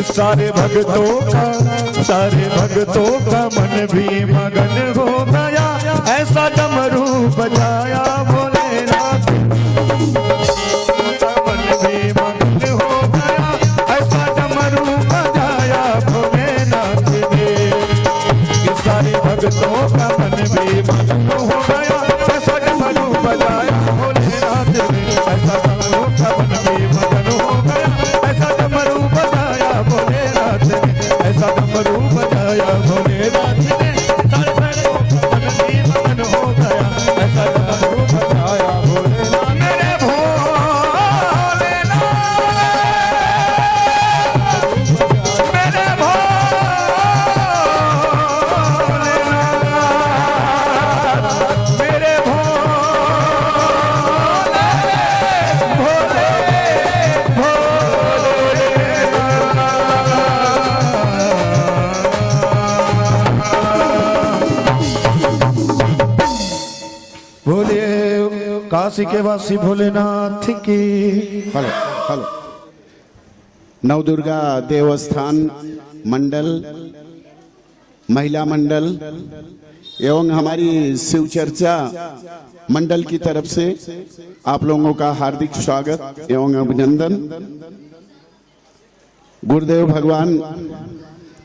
कि सारे भक्तों का मन भी मगन हो गया, ऐसा डमरू बजाया भोलेनाथ। मन भी मगन हो गया, ऐसा डमरू बजाया भोलेनाथ ने। कि सारे भक्तों का मन भी मगन हो गया, ऐसा डमरू बजाया भोलेनाथ ने। ऐसा डमरू का मन भी मगन हो गया, ऐसा डमरू बजाया भोलेनाथ ने। ऐसा डमरू बजाया भोलेनाथ ने। सारे भक्तों का मन भी मगन हो गया, ऐसा डमरू बजाया भोलेनाथ। मेरे भोलेनाथ, मेरे भोलेनाथ, मेरे भोले काशी के वासी भोलेनाथ की। Hello hello. नवदुर्गा देवस्थान मंडल, महिला मंडल एवं हमारी शिव चर्चा मंडल की तरफ से आप लोगों का हार्दिक स्वागत एवं अभिनंदन। गुरुदेव भगवान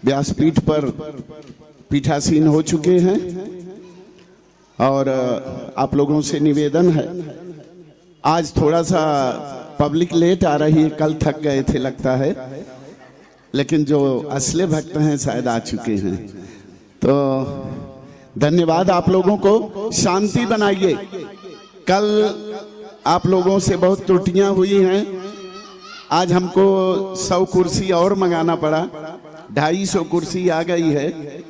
व्यासपीठ पर पीठासीन हो चुके हैं और आप लोगों से निवेदन है, आज थोड़ा सा पब्लिक लेट आ रही है, कल थक गए थे लगता है, लेकिन जो असली भक्त हैं शायद आ चुके हैं। तो धन्यवाद आप लोगों को। शांति बनाइए। कल आप लोगों से बहुत त्रुटियां हुई हैं, आज हमको 100 कुर्सी और मंगाना पड़ा, 250 कुर्सी आ गई है।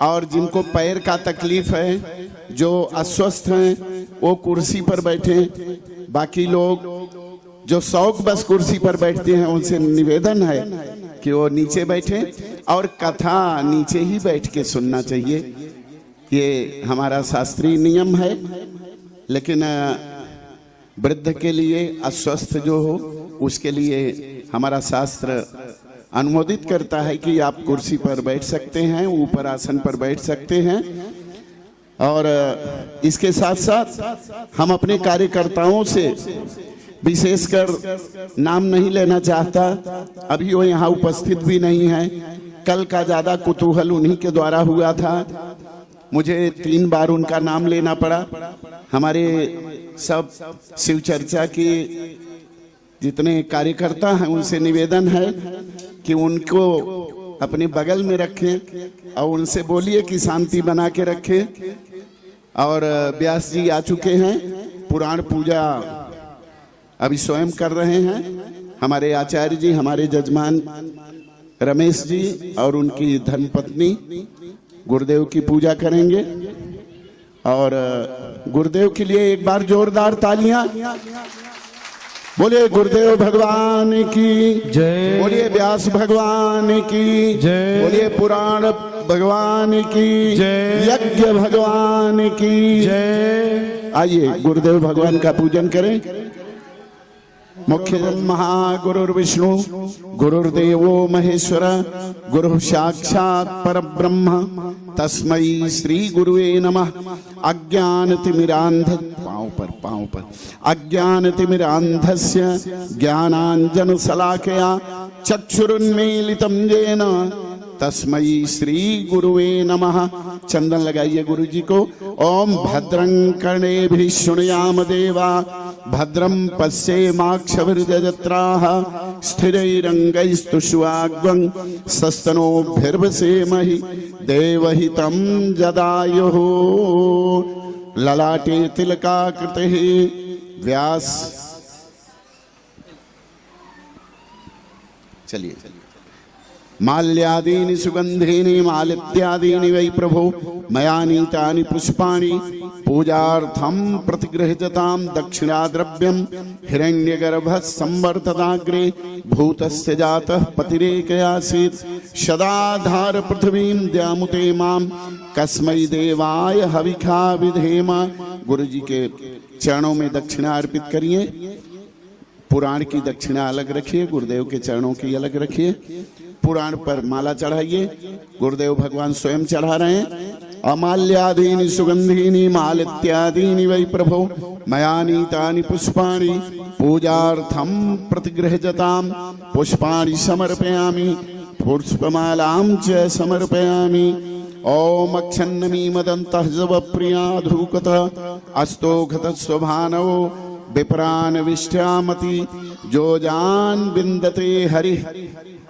और जिनको पैर का तकलीफ है, जो अस्वस्थ हैं, वो कुर्सी पर बैठे। बाकी लोग जो शौक बस कुर्सी पर बैठते हैं, उनसे निवेदन है कि वो नीचे बैठे और कथा नीचे ही बैठ के सुनना चाहिए। ये हमारा शास्त्रीय नियम है। लेकिन वृद्ध के लिए, अस्वस्थ जो हो उसके लिए हमारा शास्त्र अनुमोदित करता है कि आप कुर्सी पर बैठ सकते हैं, ऊपर आसन पर बैठ सकते हैं। और इसके साथ साथ हम अपने कार्यकर्ताओं से विशेषकर नाम नहीं लेना चाहता, अभी वो यहाँ उपस्थित भी नहीं है। कल का ज्यादा कुतूहल उन्हीं के द्वारा हुआ था, मुझे 3 बार उनका नाम लेना पड़ा। हमारे सब शिव चर्चा की जितने कार्यकर्ता हैं उनसे निवेदन है कि उनको अपने बगल में रखें और उनसे बोलिए कि शांति बना के रखें। और व्यास जी आ चुके हैं, पुराण पूजा अभी स्वयं कर रहे हैं। हमारे आचार्य जी, हमारे जजमान रमेश जी और उनकी धर्मपत्नी गुरुदेव की पूजा करेंगे। और गुरुदेव के लिए एक बार जोरदार तालियां। बोलिए गुरुदेव भगवान की जय, बोलिए व्यास भगवान की जय, बोलिए पुराण भगवान की जय, यज्ञ भगवान की जय। आइए गुरुदेव भगवान का पूजन करें। मुख्य महागुरुर्विष्णु गुरुर्देवो महेश्वर गुरु साक्षात् परब्रह्म तस्मै श्री गुरुवे नमः। पाँव पर अज्ञानतिमिरान्धस्य ज्ञानाञ्जनशलाकया चक्षुरुन्मीलितं येन तस्मै श्री गुरुवे नमः। चंदन लगाइए गुरु जी को। ओम भद्रं कर्णेभिः शृणुयाम देवा भद्रं पश्येमाक्षभिर्यजत्राः स्थिरैरङ्गैस्तुष्वाग्वं सस्तनोभिर्वसेमहि देवहितं जदायुः। ललाटे तिलकाकृतिः व्यास। चलिए माल्यादीनि सुगंधीनि मालित्यादीनि वै प्रभो मया नीतानि पुष्पाणि पूजार्थं प्रतिगृह्यतां दक्षिणाद्रव्यं हिरण्यगर्भः संवर्तताग्रे भूतस्य जातः पतिरेकयासीत् सदाधार पृथ्वीं द्यामुते मां कस्मै देवाय हविखा विधेम। गुरु जी के चरणों में दक्षिणा अर्पित करिए। पुराण की दक्षिणा अलग रखिए, गुरुदेव के चरणों की अलग रखिए। पुराण पर माला चढ़ाइए। गुरुदेव भगवान स्वयं चढ़ा रहे हैं। अमाल्यादीनि सुगंधीनि मालित्यादीनि वै प्रभो मया नीतानि पुष्पाणि पूजार्थं प्रतिगृह्यतां पुष्पाणि समर्पयामि पुष्पमालां च समर्पयामि। ओम अक्षन्नमी मदन्तः जवप्रिया धूकत अस्तोघत स्वभानवो विप्रान विष्ठ्यामति जोजान विन्दते हरि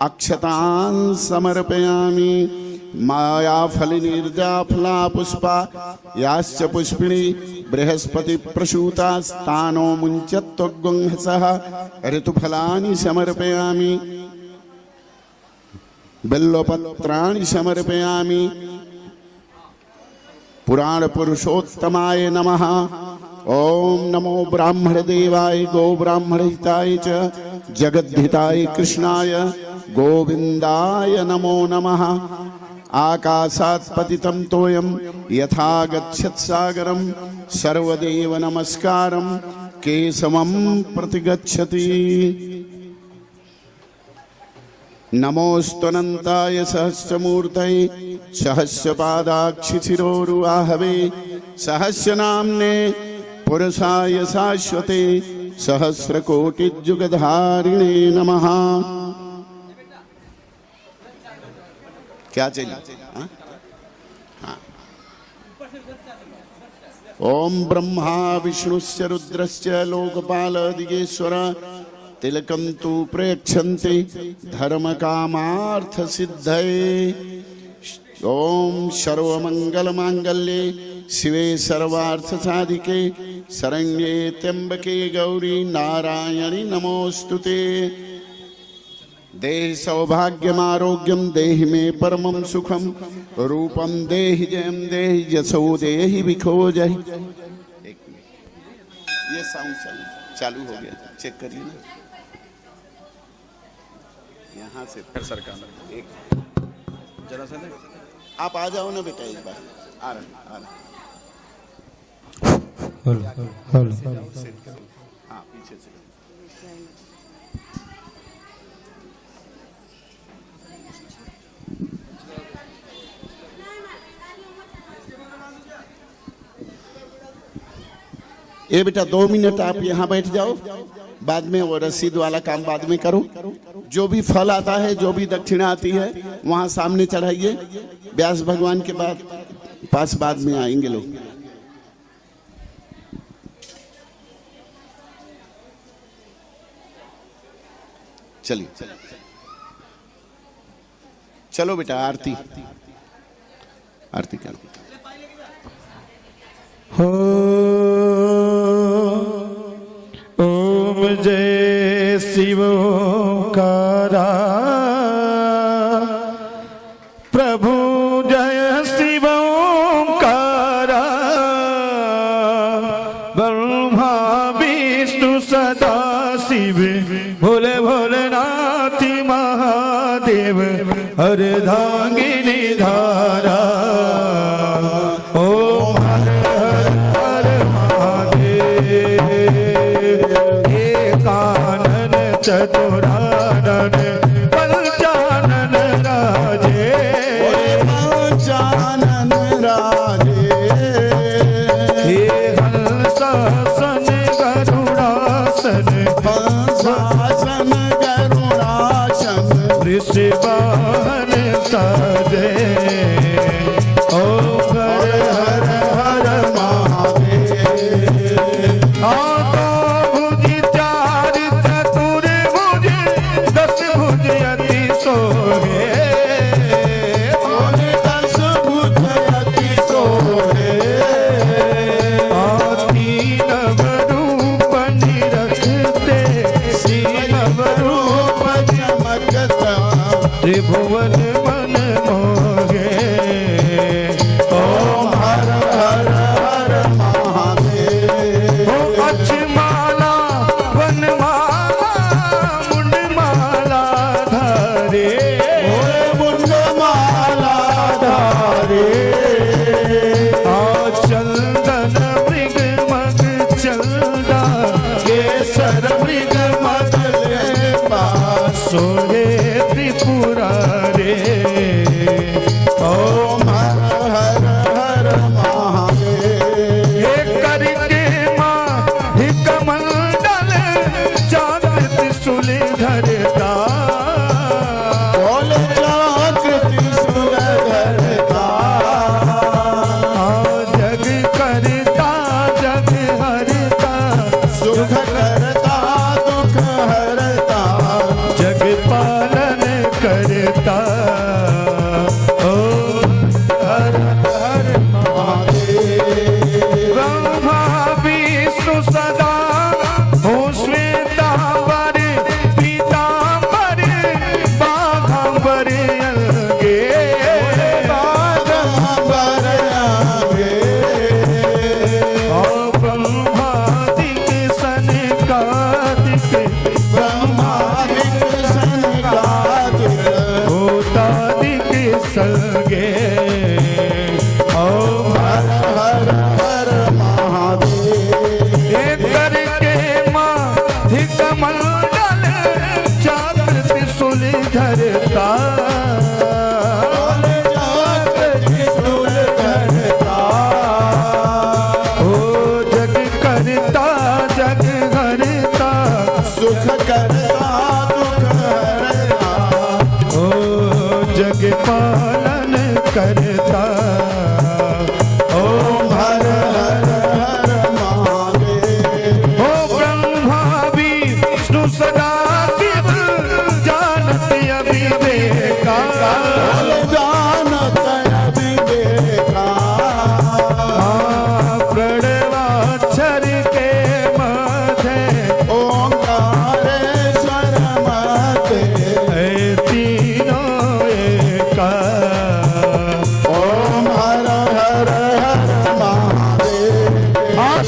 अक्षतान् समर्पयामि। मायाफलिनिर्जाफला पुष्पा याश्च पुष्पिणी बृहस्पति प्रसूता स्थानो मुञ्चत्वग्वंहसः ऋतुफलानि समर्पयामि बिल्वपत्राणि समर्पयामि। पुराण पुरुषोत्तमाय नमः। ओम नमो ब्राह्मण देवाय गो ब्राह्मण हिताय च जगद्धिताय कृष्णाय गोविंदाय नमो नमः। आकाशात् पतितं तोयं यथा गच्छत् सागरं सर्वदेव नमस्कारं केशवं प्रतिगच्छति। नमोस्तुनन्ताय सहस्रमूर्तये सहस्रपादाक्षिशिरोरुआहवे सहस्रनाम्ने पुरुषाय शाश्वते सहस्रकोटिजुगधारिणे नमः। क्या चाहिए? ओम ब्रह्मा विष्णुश्च रुद्रश्च लोकपाल दिगेश्वर तिलकं तु प्रयच्छन्ति धर्म कामार्थ सिद्धये। ओम सर्वमंगल मांगल्ये शिवे सर्वार्थ साधिके शरण्ये त्र्यंबके गौरी नारायणी नमोस्तुते। देहि सौभाग्यमारोग्यं देहि मे परमं सुखं रूपं देहि जयं देहि यशो देहि विखोजहि। ये साउंड चालू हो गया, चेक करिए ना यहाँ से। सरकार एक जरा सा आप आ जाओ ना बेटा, एक बार आ रहा। हाँ पीछे से। ये बेटा 2 मिनट आप यहाँ बैठ जाओ, बाद में वो रसीद वाला काम बाद में करो। जो भी फल आता है, जो भी दक्षिणा आती है वहां सामने चढ़ाइए। व्यास भगवान के पास बाद में आएंगे लोग। चलिए चलो बेटा, आरती आरती कर। ओम जय शिवोंकारा प्रभु जय शिवोंकारा ब्रह्मा विष्णु सदा शिव भोले भोलेनाथ महादेव अर्धांगिनी धारा। ओम हर हर हर महादेव एकानन चतुरानन पंचानन राजे पंचानन राजे। हे हंसासन गरुड़ासन हंसासन गरुड़ासन ऋषिवाहन साजे। ओम हर हर हर महादेव। आतो भुज चार चतुर्भुज 10 भुज अति सोहे। 10 भुज अति सोहे। तीनव रूप निरखते सीनव रूप चमकता त्रिभुवन मन मोहे। ओम हर हर हर महादेव। अक्षमाला वनमाला मुंडमाला धारे। मुंडमाला धारे। चंदन मृग मग चंदा केसर मृग मग मगले पास सोहे त्रिपुरा धरता, बोले जागृति सुरधरता, जग करता जग हरता, सुख करता दुख हरता, जग पालन करता। ओ हर हर महादेव। ब्रह्मा विष्णु सदा हो श्वेतांबर पीतांबर बाघांबर अलगे, बाघांबर अलगे, ब्रह्मादिक सनकादिक, ब्रह्मादिक सनकादिक, भूतादिक सगे। हर हर हर महादेव। एक करके माधिक मंडल चाक्र त्रिशूल धरता, बोले जागृति सुरधरता, ओ जग करता जग हरता, सुख करता दुख हरता, ओ जग पालन करता। ओम हर हर हर महादेव। ओ ब्रह्मा विष्णु सदा शिव जानत अविवेका, जानत अविवेका, प्रणवाक्षर के मध्य ओंकारेश्वर मते, है तीनों एका। ओम हर हर हर महादेव।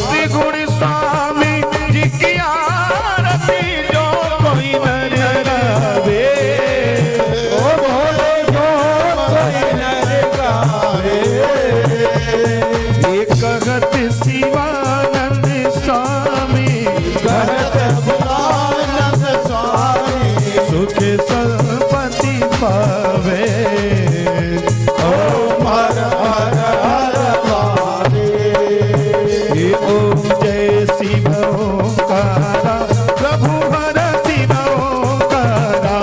श्री गुण स्वामी जी की आरती जो कोई नर गावे, ओ भोले जो कोई नर गावे, एक कहत शिवानंद स्वामी कहत भुलानंद स्वामी, सुख संपत्ति पावे। ओम हर हर हर महादेव। ओम जय शिव ओंकारा प्रभु हर शिव ओंकारा,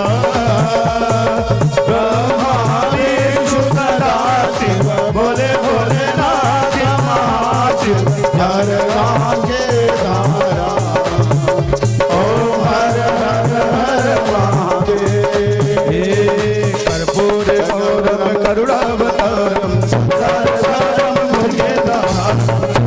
ब्रह्मा विष्णु सदा शिव भोले भोलेनाथ महाशिव। हर रागे धारा, ओम हर हर हर महादेव। कर्पूर गौरव करुणावतारम संसार सारम भुजगेन्द्रहारम,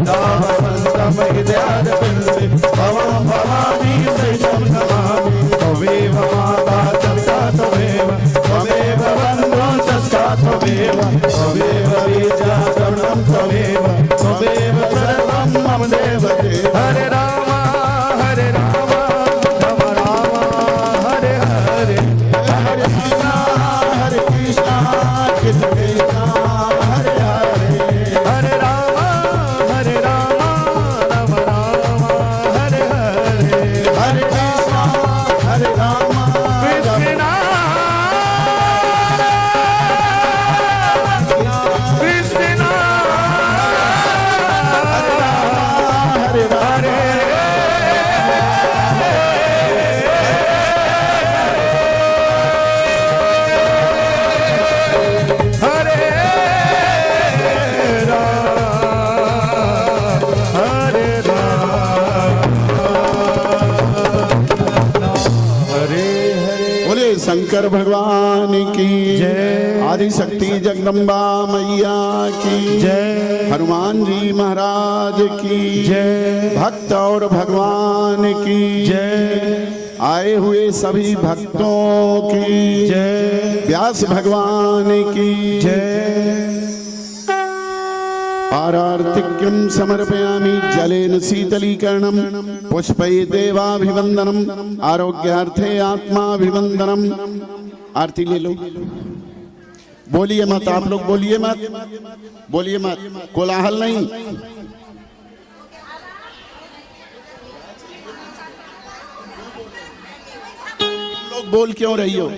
दामवंतम हृदयारविन्दे भवं भवामि सहितं नमामि। त्वमेव माता पिता त्वमेव, त्वमेव बन्धुः सखा त्वमेव, त्वमेव बीजा द्रविणं त्वमेव, त्वमेव सर्वं मम देव देव। हरे राम राम राम हरे हरे, हरे कृष्णा कृष्ण कृष्णा हरे हरे, हरे राम राम राम हरे हरे, हरे कृष्णा हरे राम कृष्णा कृष्णा हरे हरे, हरे बोले शंकर भगवान की जय। आदि शक्ति जगदम्बा मैया की जय। हनुमान जी महाराज की जय। भक्त और भगवान की जय। आए हुए सभी भक्तों की जय। व्यास भगवान की जय। आरार्तिक्यं समर्पयामि जलेन शीतलीकरणं पुष्पै देवाभिवंदनम आरोग्यार्थे आत्माभिवंदनम। आरती ले लो, बोलिए मत, आप लोग बोलिए मत, बोलिए मत, कोलाहल नहीं। लोग बोल क्यों रही हो,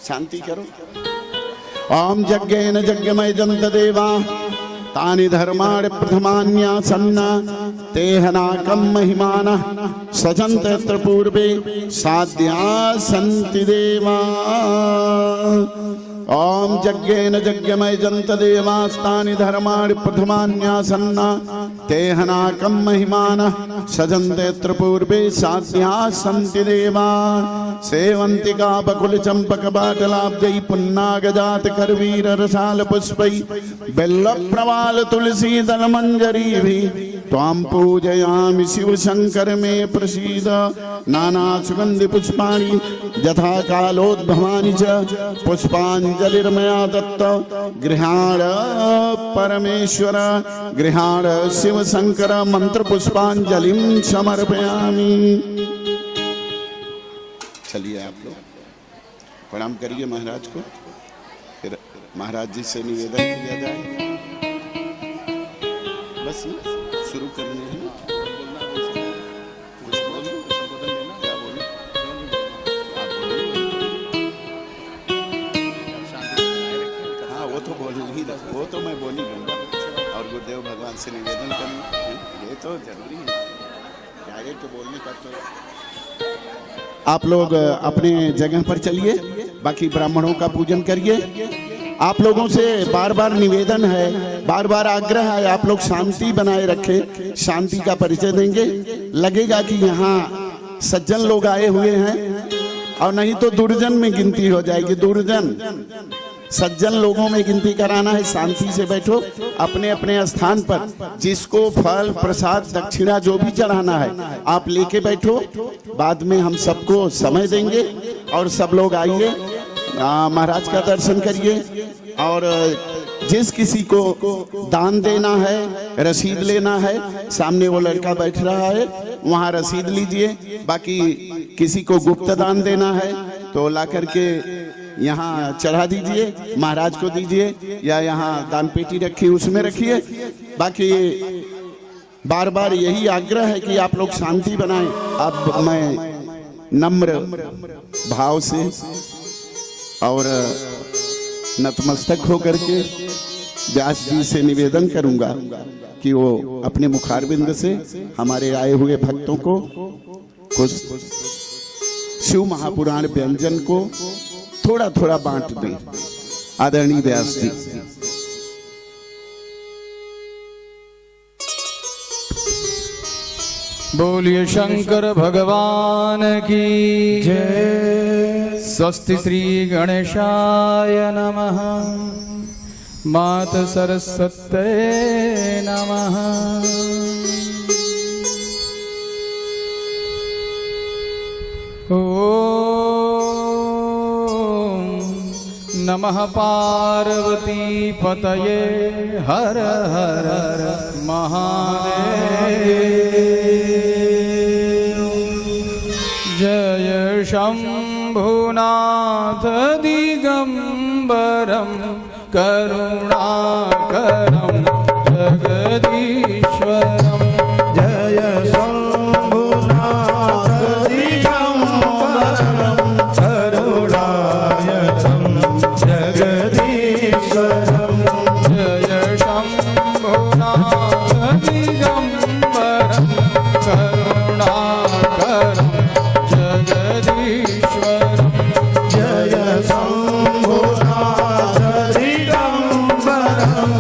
शांति करो। ओम यज्ञेन यज्ञमय जन्त देवा तानि धर्माणि प्रथमान्यासन्न तेहनाकम महिमानः सजन्ते यत्र पूर्वे साध्या सन्ति देवा। ओम यज्ञेन यज्ञमय जन्त देवास्तानि धर्माणि प्रथमान्यासन्ना तेहनाकम महिमानः सजन्ते यत्र पूर्वे साध्या सन्ति देवा। सेवन्तिका बकुल चंपक बाटलाब्जै पुन्नागजात करवीर रसाल पुष्पै बेल्ल प्रवाल तुलसी दल मंजरी त्वां पूजयामि शिव शंकर मे प्रसीद। नाना सुगंधि पुष्पाणि यथा कालोद्भवानि च पुष्पांजलिर्मया दत्त। गृहाण परमेश्वर गृहाण शिव शंकर मंत्र पुष्पांजलिं समर्पयामि। चलिए आप लोग प्रणाम करिए महाराज को, फिर महाराज जी से निवेदन किया जाए। बस शुरू करने हैं। हाँ वो तो बोल ही, वो तो मैं बोल ही लूँगा और गुरुदेव भगवान से निवेदन करना ये तो जरूरी है। डायरेक्ट बोलने का तो आप लोग अपने जगह पर चलिए, बाकी ब्राह्मणों का पूजन करिए। आप लोगों से बार बार निवेदन है, बार बार आग्रह है, आप लोग शांति बनाए रखें, शांति का परिचय देंगे। लगेगा कि यहाँ सज्जन लोग आए हुए हैं और नहीं तो दुर्जन में गिनती हो जाएगी। दुर्जन सज्जन लोगों में गिनती कराना है। शांति से बैठो अपने अपने स्थान पर। जिसको फल प्रसाद दक्षिणा जो भी चढ़ाना है आप लेके बैठो, बाद में हम सबको समय देंगे। और सब लोग आइए, महाराज का दर्शन करिए। और जिस किसी को दान देना है, रसीद लेना है, सामने वो लड़का बैठ रहा है वहाँ रसीद लीजिए। बाकी किसी को गुप्त दान देना है तो ला करके यहाँ चढ़ा दीजिए, महाराज को दीजिए या यहाँ दान पेटी रखी उसमें रखिए। बाकी बार बार यही आग्रह है कि आप लोग शांति बनाएं। अब मैं नम्र भाव से और नतमस्तक होकर के व्यास जी से निवेदन करूंगा कि वो अपने मुखारबिंद से हमारे आए हुए भक्तों को कुछ शिव महापुराण व्यंजन को थोड़ा थोड़ा बांट दें। आदरणीय व्यास जी। बोलिए शंकर भगवान की जय। स्वस्ति श्री गणेशाय नमः। मात सरस्वत्यै नमः। ओम नमः पार्वती पतये हर हर महादेव। जय शंभुनाथ दिगंबरम करुणाकरम जगदीश्वरम। जय शंभुनाथ दिगंबरम करुणायतम जगदीश्वरम। जय शंभुनाथ दिगंबरम करुणाकरम जगदीश्वरम। जय शंभुनाथ दिगंबरम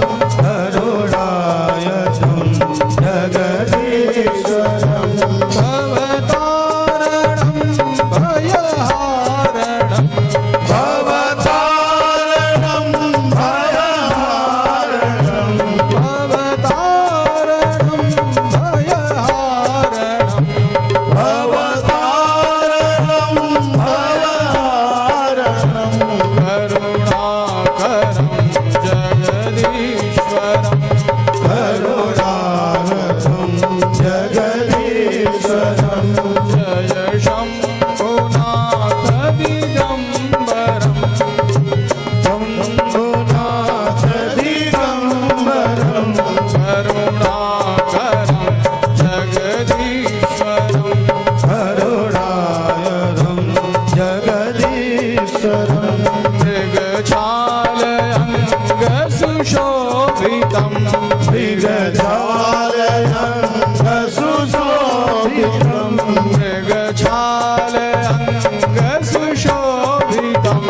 मृगछाल अंग सुशोभितं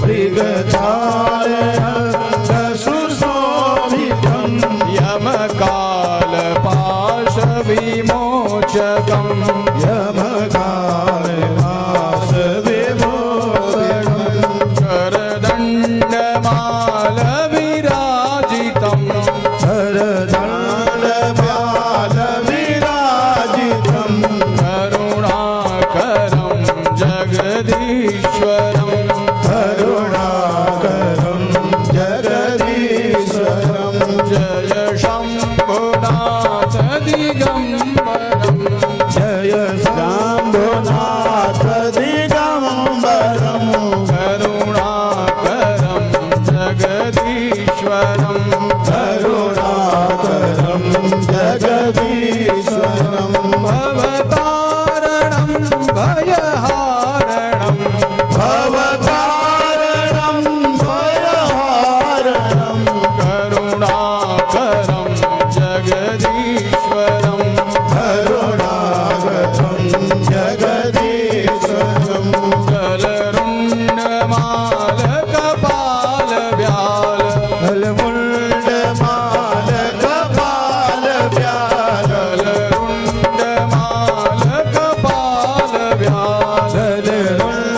मृगछाल अंग सुशोभितं यमकाल पाश विमोचकं यमकाल पाश विमोचकं करदण्डमाल विराजितं करदण्डमाल विराजितं करुणाकरं जगदीश्वरं करुणाकरं जगदीश्वरं जय शम्भुनाथ दिगम्बरं जय शम्भुनाथ दिगम्बरं करुणाकरं जगदीश्वरं करुणाकरं जगदीश्वरं भवतारणं भयहारणं भवतारणं भयहारणं करुणाकरं जगदीश्वरं करुणाकरं जगदीश्वरं कलरुण्डमाल कपाल व्याल कलमुण्डमाल कपाल व्याल कलरुण्डमाल कपाल व्याल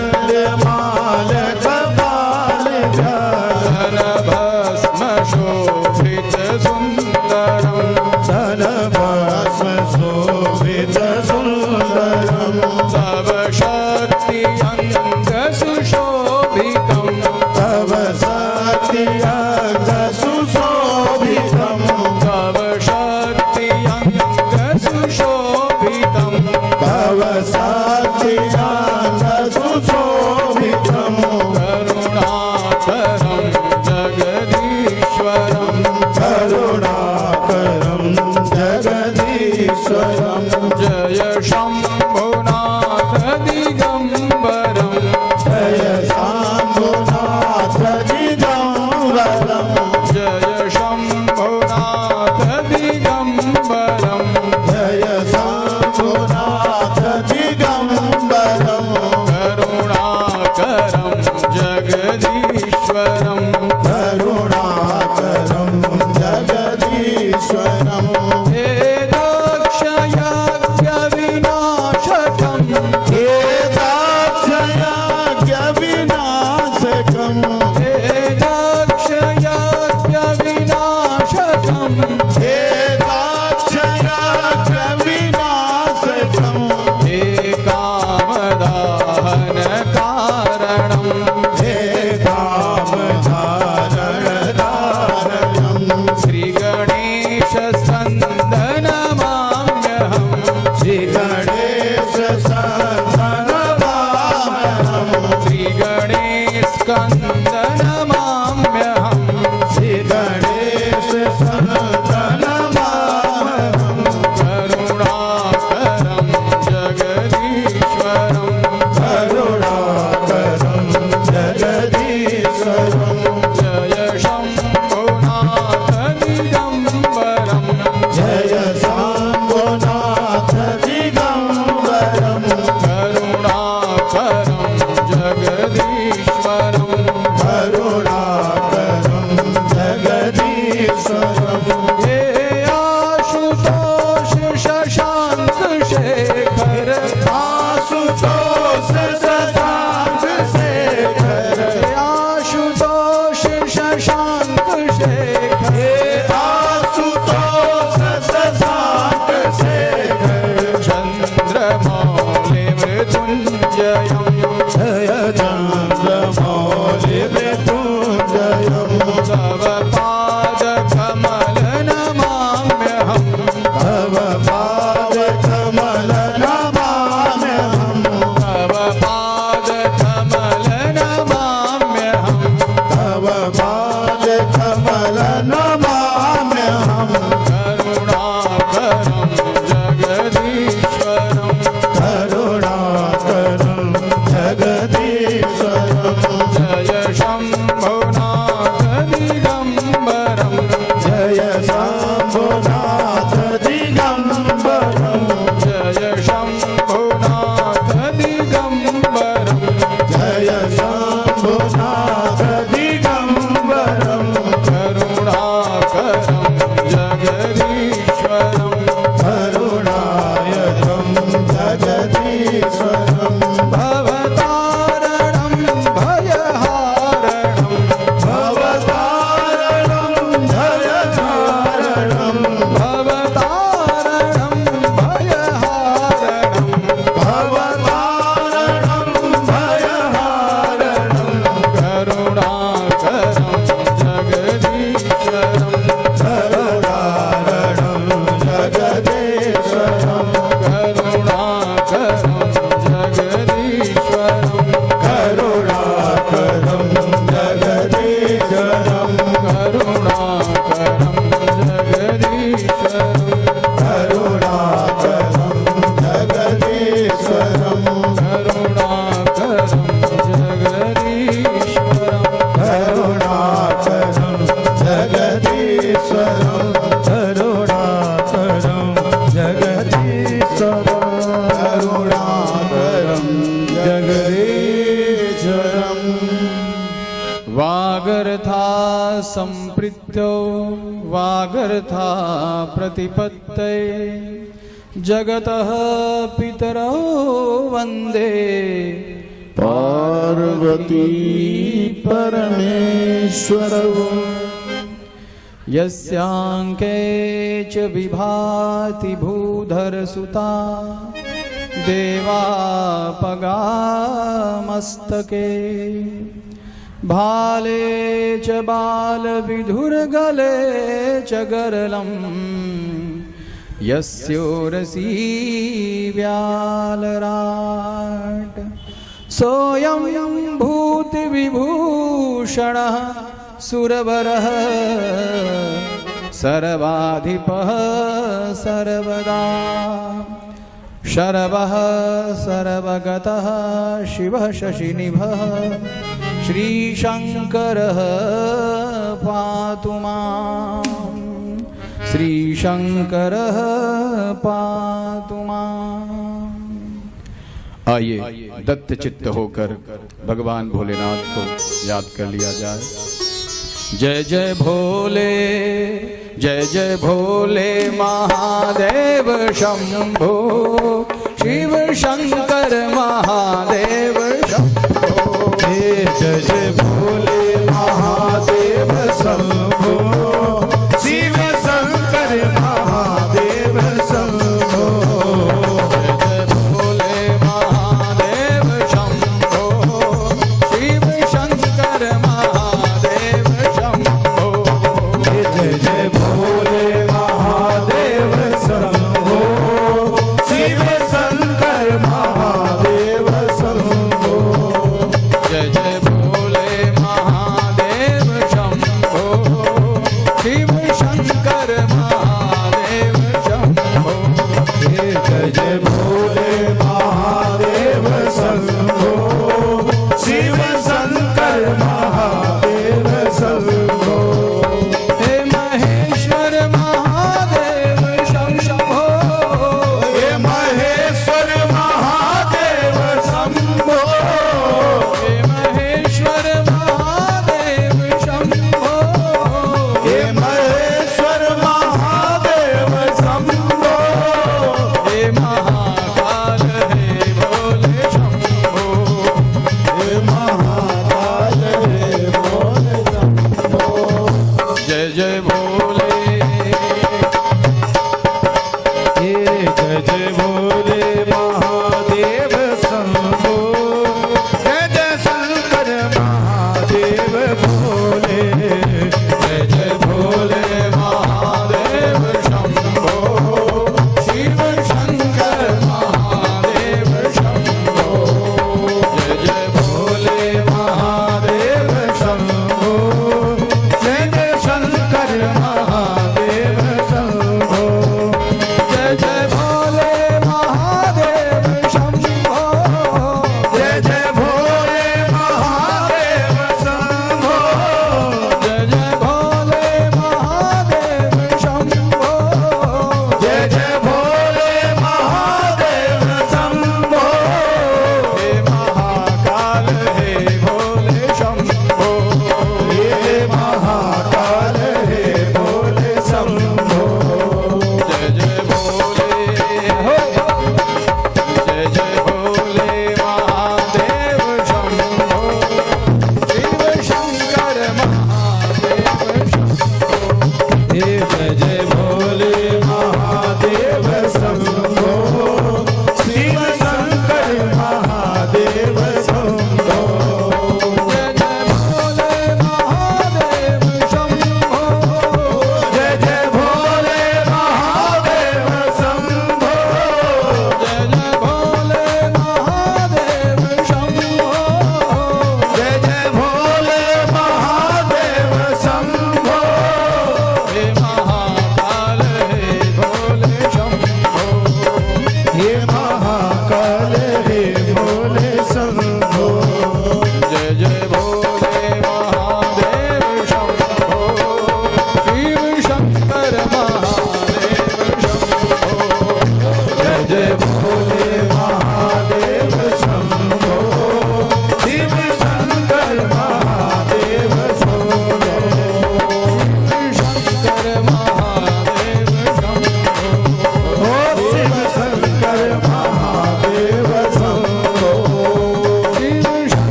कलमुण्डमाल कपाल व्याल धनभस्म शोभित सुन्दरं धनभस्म शोभित सुन्दरं तव शक्ति अंग सुशोभितं तव शक्ति अंग सुशोभितं तव शक्ति अंग सुशोभितं तव शक्ति अंग सुशोभितं करुणाकरं जगदीश्वरं करुणाकरं जगदीश्वरं जय शम्भुनाथ दिगम्बरं जय शम्भुनाथ दिगम्बरं जय शम्भुनाथ दिगम्बरं जय शम्भुनाथ दिगम्बरं करुणाकरं जगदीश्वरं करुणाकरं जगदीश्वरं हे दक्षयज्ञविनाशकं हे दाक्षयज्ञविनाशकं हे दक्षयज्ञविनाशकं हे दाक्षयज्ञविनाशकं हे कामदाहन कारणं हे कामधारणधारणं श्रीगणेश स्कन्दनमाम्यहं श्रीगणेश सन्दनवामहं श्रीगणेश स्कन्दनमाम्यहं श्रीगणेश सन्दनवामहं करुणाकरं जगदीश्वरं करुणाकरं जगदीश्वरं जय शम्भुनाथ दिगम्बरं जय शम्भुनाथ दिगम्बरं करुणाकरं जगदीश्वरं करुणाकरं जगदीश्वरं हे आशुतोष शशांक शेखर आशुतोष शशांक शेखर हे आशुतोष शशांक शेखर हे आशुतोष शशांक शेखर चन्द्रमौलि मृत्युञ्जयं जय चन्द्रमौलि मृत्युञ्जयं तव पादकमल नमाम्यहं तव पादकमल नमाम्यहं तव पादकमल नमाम्यहं तव पादकमल नमाम्यहं करुणाकरं जगदीश्वरं करुणाकरं जगदीश्वरम् भवतारणं भयहारणं भवतारणं भयहारणं भवतारणं भयहारणं भवतारणं भयहारणं करुणाकरं जगदीश्वरं करुणाकरं जगदीश्वरं करुणाकरं जगदीश्वरं करुणाकरं जगदीश्वरं करुणाकरं जगदीश्वरं करुणाकरं जगदीश्वरं करुणाकरं जगदीश्वरं करुणाकरं जगदीश्वरं करुणाकरं जगदीश्वरं करुणाकरं जगदीश्वरम् वागर्था सम्पृक्तो वागर्था प्रतिपत्तये जगतः पितरौ वन्दे पार्वती परमेश्वरौ यस्यांके च विभाति भूधरसुता देवापगामस्तके भाले च बालविधुर्गले च गरलं यस्योरसी व्यालराट सोऽयं भूतिविभूषणः सुरवरः सर्वाधिपः सर्वदा शरवः सर्वगतः शिवः शशिनिभः श्रीशङ्करः पातु माम् श्रीशङ्करः पातु माम्। आइए दत्त चित्त होकर भगवान भोलेनाथ को याद कर लिया जाए। जय जय भोले, जय जय भोले महादेव शंभो, शिव शंकर महादेव शंभो। जय जय भोले महादेव शंभो, शिव शंकर महादेव शंभो। जय जय भोले महादेव शंभो, शिव शंकर महादेव शंभो। जय जय भोले महादेव शंभो, शिव शंकर महादेव शंभो। जय जय भोले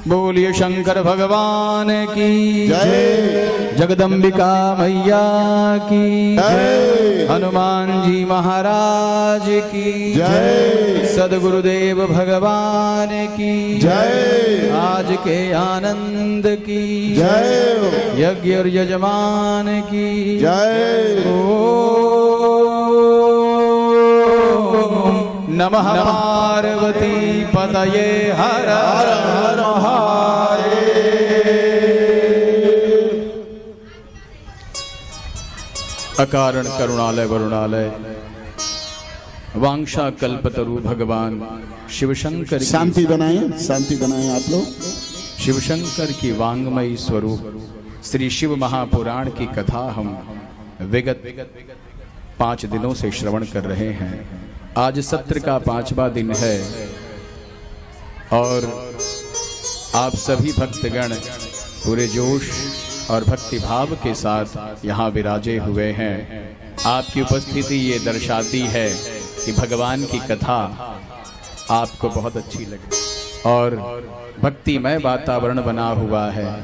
बोलिए शंकर भगवान की जय। जगदम्बिका मैया की जय। हनुमान जी महाराज की जय। सदगुरुदेव भगवान की जय। आज के आनंद की जय। यज्ञ और यजमान की जय। नमः पार्वती पतये हर हर अकारण करुणालय वरुणालय वांछा कल्पतरु भगवान शिवशंकर शांति बनाए, शांति बनाए आप लोग। शिवशंकर की वांगमयी स्वरूप श्री शिव महापुराण की कथा हम विगत 5 दिनों से श्रवण कर रहे हैं। आज सत्र का 5वां दिन है और आप सभी भक्तगण पूरे जोश और भक्ति भाव के साथ यहाँ विराजे हुए हैं। आपकी उपस्थिति ये दर्शाती है कि भगवान की कथा आपको बहुत अच्छी लगे और भक्तिमय वातावरण बना हुआ है।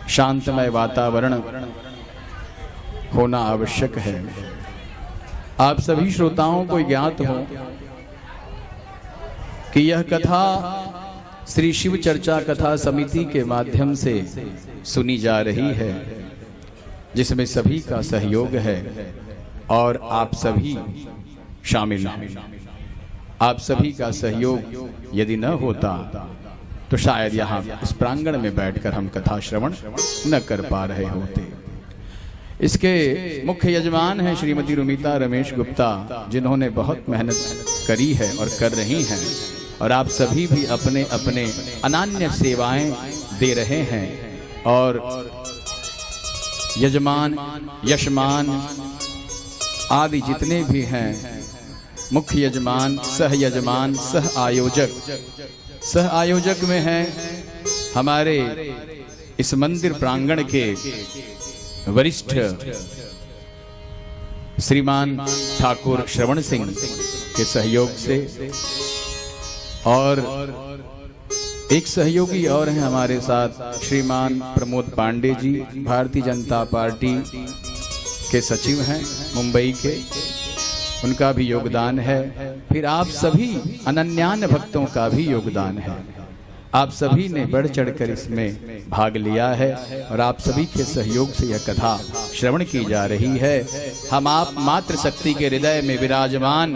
शांतमय वातावरण होना आवश्यक है। आप सभी श्रोताओं को ज्ञात हो कि यह कथा श्री शिव चर्चा कथा समिति के माध्यम से सुनी जा रही है, जिसमें सभी का सहयोग है और आप सभी शामिल हैं। आप सभी का सहयोग यदि न होता तो शायद यहाँ इस प्रांगण में बैठकर हम कथा श्रवण न कर पा रहे होते। इसके मुख्य यजमान हैं श्रीमती रुमिता रमेश गुप्ता, जिन्होंने बहुत मेहनत करी है और कर रही हैं, और आप सभी भी अपने अपने अनन्य सेवाएं दे रहे हैं। और यजमान, यशमान आदि जितने भी हैं, मुख्य यजमान, सह यजमान, सह आयोजक में हैं हमारे इस मंदिर प्रांगण के वरिष्ठ श्रीमान ठाकुर श्रवण सिंह के सहयोग से, और एक सहयोगी और हैं हमारे साथ श्रीमान प्रमोद पांडे जी, भारतीय जनता पार्टी के सचिव हैं मुंबई के, उनका भी योगदान है। फिर आप सभी अनन्यान्य भक्तों का भी योगदान है। आप सभी ने बढ़ चढ़कर इसमें भाग लिया है और आप सभी के सहयोग से यह कथा श्रवण की जा रही है। हम आप मात्र शक्ति के हृदय में विराजमान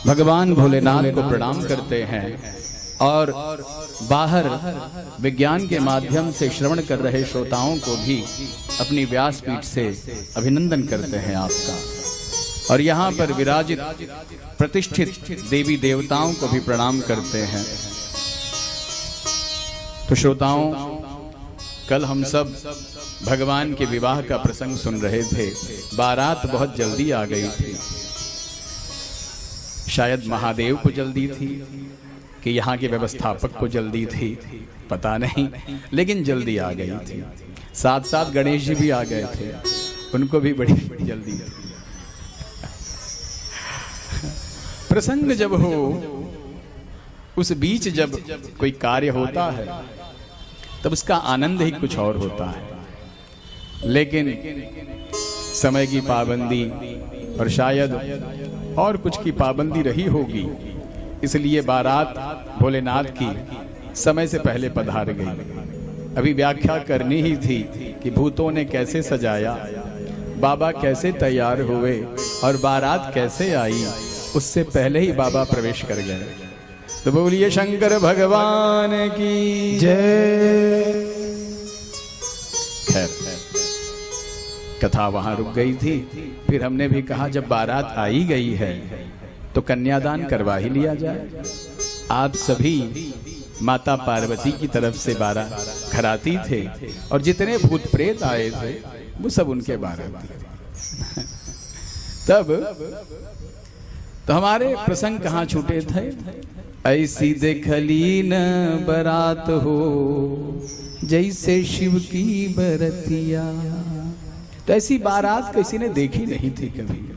भगवान भोलेनाथ को प्रणाम करते हैं और बाहर विज्ञान के माध्यम से श्रवण कर रहे श्रोताओं को भी अपनी व्यासपीठ से अभिनंदन करते हैं आपका, और यहाँ पर विराजित प्रतिष्ठित देवी देवताओं को भी प्रणाम करते हैं। तो श्रोताओं, कल हम सब भगवान के विवाह का प्रसंग सुन रहे थे। बारात बहुत जल्दी आ गई थी। शायद महादेव को जल्दी थी कि यहाँ के व्यवस्थापक को जल्दी थी, पता नहीं, लेकिन जल्दी आ गई थी। साथ साथ गणेश जी भी आ गए थे, उनको भी बड़ी जल्दी थी। प्रसंग जब हो, उस बीच जब कोई कार्य होता है तब उसका आनंद ही कुछ और होता है। लेकिन समय की पाबंदी और शायद और कुछ की पाबंदी रही होगी, इसलिए बारात भोलेनाथ की समय से पहले पधार गई। अभी व्याख्या करनी ही थी कि भूतों ने कैसे सजाया, बाबा कैसे तैयार हुए और बारात कैसे आई, उससे पहले ही बाबा प्रवेश कर गए। तो बोलिए शंकर भगवान की जय। खैर, कथा वहां रुक गई थी। फिर हमने भी कहा जब बारात आई गई है तो कन्यादान करवा ही लिया जाए। आप सभी माता पार्वती की तरफ से 12 खराती थे और जितने भूत प्रेत आए थे वो सब उनके 12 थे। तब तो हमारे प्रसंग कहाँ छूटे थे? ऐसी देखली न बरात हो जैसे शिव की बरतिया। तो ऐसी बारात किसी ने देखी नहीं थी कभी।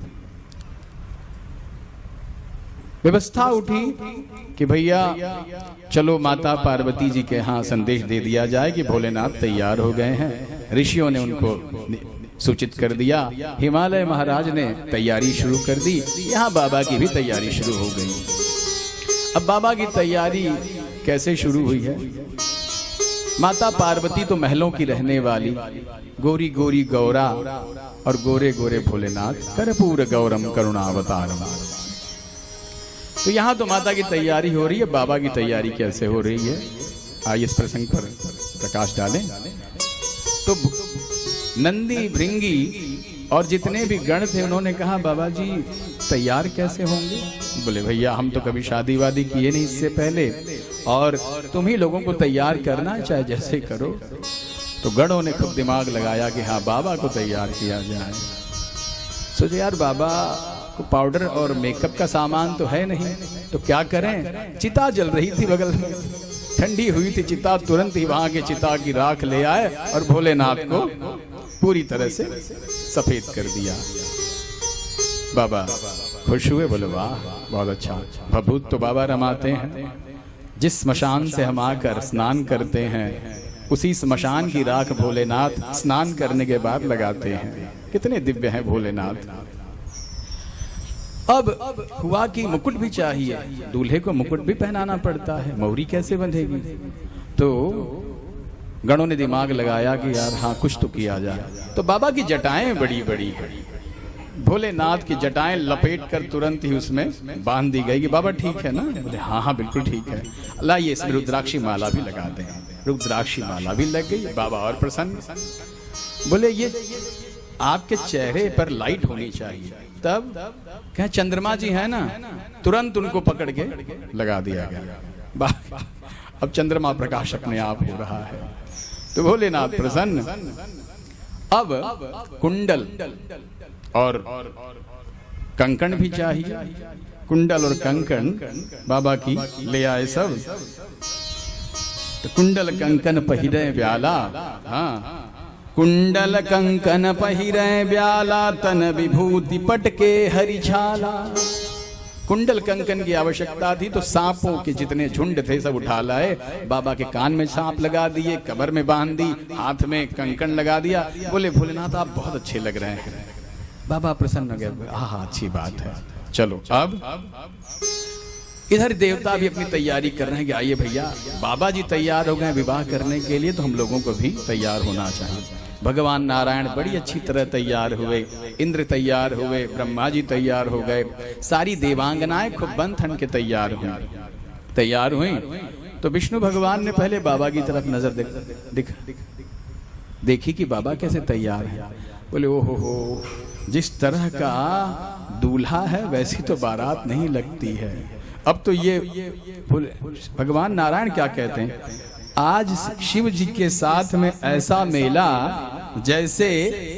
व्यवस्था उठी कि भैया चलो माता पार्वती जी के यहाँ संदेश दे दिया जाए कि भोलेनाथ तैयार हो गए हैं। ऋषियों ने उनको सूचित कर दिया। हिमालय महाराज ने तैयारी शुरू कर दी। यहाँ बाबा की भी तैयारी शुरू हो गई। अब बाबा की तैयारी कैसे शुरू हुई है? माता पार्वती तो महलों की रहने वाली, गोरी गोरी गौरा और गोरे गोरे भोलेनाथ, कर्पूर गौरम करुणावतारम। तो यहाँ तो माता की तैयारी हो रही है, बाबा की तैयारी कैसे हो रही है? आइए इस प्रसंग पर प्रकाश डालें। तो नंदी, भृंगी और जितने भी गण थे उन्होंने कहा बाबा जी तैयार कैसे होंगे? बोले भैया हम तो कभी शादी वादी किए नहीं इससे पहले, और तुम ही लोगों को तैयार करना, चाहे जैसे करो। तो गणों ने खूब दिमाग लगाया कि हाँ बाबा को तैयार किया जाए। सोचे यार बाबा को पाउडर और मेकअप का सामान तो है नहीं, तो क्या करें? चिता जल रही थी बगल में, ठंडी हुई थी चिता, तुरंत ही वहां के चिता की राख ले आए और भोलेनाथ को पूरी तरह से सफेद कर दिया। बाबा खुश हुए, बोले वाह बहुत अच्छा, भभूत तो बाबा रमाते हैं। जिस स्मशान से हम आकर स्नान करते हैं उसी स्मशान की राख भोलेनाथ स्नान करने के बाद लगाते हैं। कितने दिव्य हैं भोलेनाथ। अब हुआ कि मुकुट भी चाहिए, दूल्हे को मुकुट भी पहनाना पड़ता है, मौरी कैसे बंधेगी? तो गणों ने दिमाग लगाया कि यार हाँ कुछ तो किया जाए। तो बाबा की जटाएं बड़ी बड़ी, भोलेनाथ की जटाएं लपेट कर तुरंत ही उसमें बांध दी गई कि बाबा ठीक है ना? बोले हाँ हाँ बिल्कुल ठीक है। अल्लाह ये इसमें रुद्राक्षी माला भी लगा दें। रुद्राक्षी माला भी लग गई। बाबा और प्रसन्न, बोले ये आपके चेहरे पर लाइट होनी चाहिए। तब क्या चंद्रमा जी है ना, तुरंत उनको पकड़ के लगा दिया गया। अब चंद्रमा प्रकाश अपने आप हो रहा है। तो भोलेनाथ प्रसन्न। अब कुंडल और कंकण भी चाहिए। कुंडल और कंकण बाबा की ले आए सब। तो कुंडल कंकन पहिरे ब्याला, हाँ कुंडल कंकन पहिरे ब्याला, तन विभूति पटके हरिछाला। कुंडल कंकन की आवश्यकता थी तो सांपों के जितने झुंड थे सब उठा लाए। बाबा के कान में सांप लगा दिए, कमर में बांध दी, हाथ में कंकन लगा दिया। बोले भोलेनाथ आप बहुत अच्छे लग रहे हैं। बाबा प्रसन्न हो गए। हाँ अच्छी बात है, चलो। अब इधर देवता भी अपनी तैयारी कर रहे हैं कि आइए भैया बाबा जी तैयार हो गए विवाह करने के लिए, तो हम लोगों को भी तैयार होना चाहिए। भगवान नारायण बड़ी अच्छी तरह तैयार हुए, इंद्र तैयार हुए, ब्रह्मा जी तैयार हो गए, सारी देवांगनाएं खूब बन ठन के तैयार हुई। तो विष्णु भगवान ने पहले बाबा की तरफ नजर देखी कि बाबा कैसे तैयार है। बोले ओहो हो, जिस तरह का दूल्हा है वैसी तो बारात नहीं लगती है। अब तो ये भगवान नारायण क्या कहते हैं, आज शिव जी के साथ में ऐसा मेला जैसे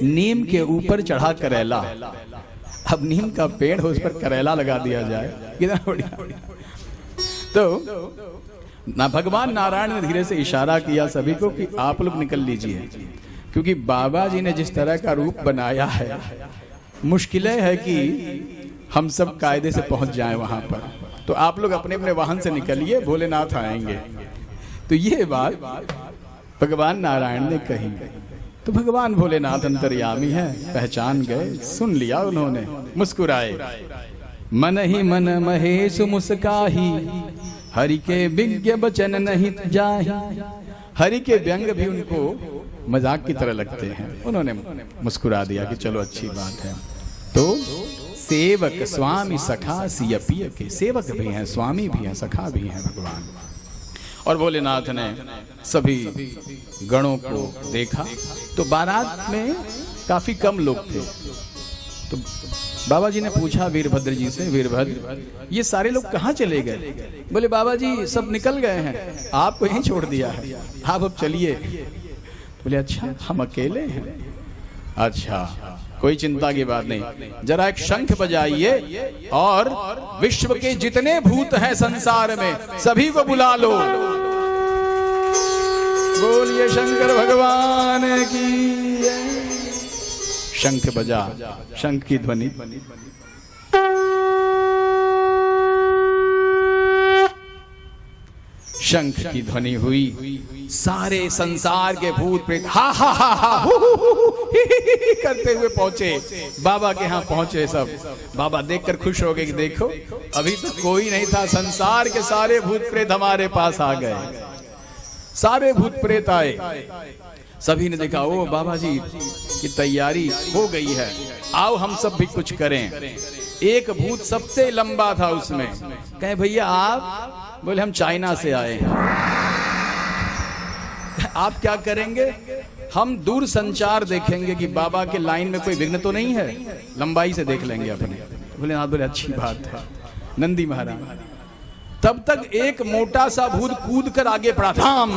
नीम के ऊपर चढ़ा करेला। अब नीम का पेड़ हो, उस पर करेला लगा दिया जाए, कितना बढ़िया। तो ना भगवान नारायण ने धीरे से इशारा किया सभी को कि आप लोग निकल लीजिए, क्योंकि बाबा जी ने जिस तरह का रूप बनाया है मुश्किल है कि हम सब कायदे से पहुंच जाएं वहां पर। तो आप लोग अपने अपने वाहन से निकलिए, भोलेनाथ आएंगे। तो ये बात भगवान नारायण ने कही। तो भगवान भोलेनाथ अंतर्यामी है, पहचान गए, सुन लिया उन्होंने, मुस्कुराए। मन ही मन महेश मुस्काही, हरि के विज्ञ बचन नहीं जाहि। हरि के व्यंग भी उनको मजाक की तरह लगते हैं। उन्होंने मुस्कुरा दिया कि चलो अच्छी बात है। तो सेवक स्वामी सखा सिय पिय के, सेवक भी हैं, स्वामी भी हैं, सखा भी हैं भगवान। और भोलेनाथ ने सभी गणों को देखा तो बारात में काफी कम लोग थे। तो बाबा जी ने पूछा वीरभद्र जी से, वीरभद्र ये सारे लोग कहाँ चले गए? बोले बाबा जी सब निकल गए हैं, आपको यहीं छोड़ दिया है, आप अब चलिए। बोले अच्छा हम अकेले हैं? अच्छा कोई चिंता की बात नहीं, जरा एक शंख बजाइए और विश्व के जितने भूत हैं संसार में सभी को बुला लो। बोलिए शंकर भगवान की। शंख बजा, शंख की ध्वनि। शंख की ध्वनि हुई, सारे संसार के भूत प्रेत हा हा हा हा हु, ही, ही, करते हुए पहुंचे बाबा के यहाँ पहुंचे सब। बाबा देखकर खुश हो गए कि देखो अभी तो कोई नहीं था, संसार के सारे भूत प्रेत हमारे पास आ गए। सारे भूत प्रेत आए, सभी ने देखा ओ बाबा जी की तैयारी हो गई है, आओ हम सब भी कुछ करें। एक भूत सबसे लंबा था उसमें, कहे भैया आप? बोले हम चाइना से आए हैं। आप क्या करेंगे? हम दूर संचार देखेंगे कि बाबा के लाइन में कोई विघ्न तो नहीं है, लंबाई से देख लेंगे अपने। बोले हाँ, बोले अच्छी बात है। नंदी महाराज तब तक एक मोटा सा भूत कूद कर आगे पड़ा, धाम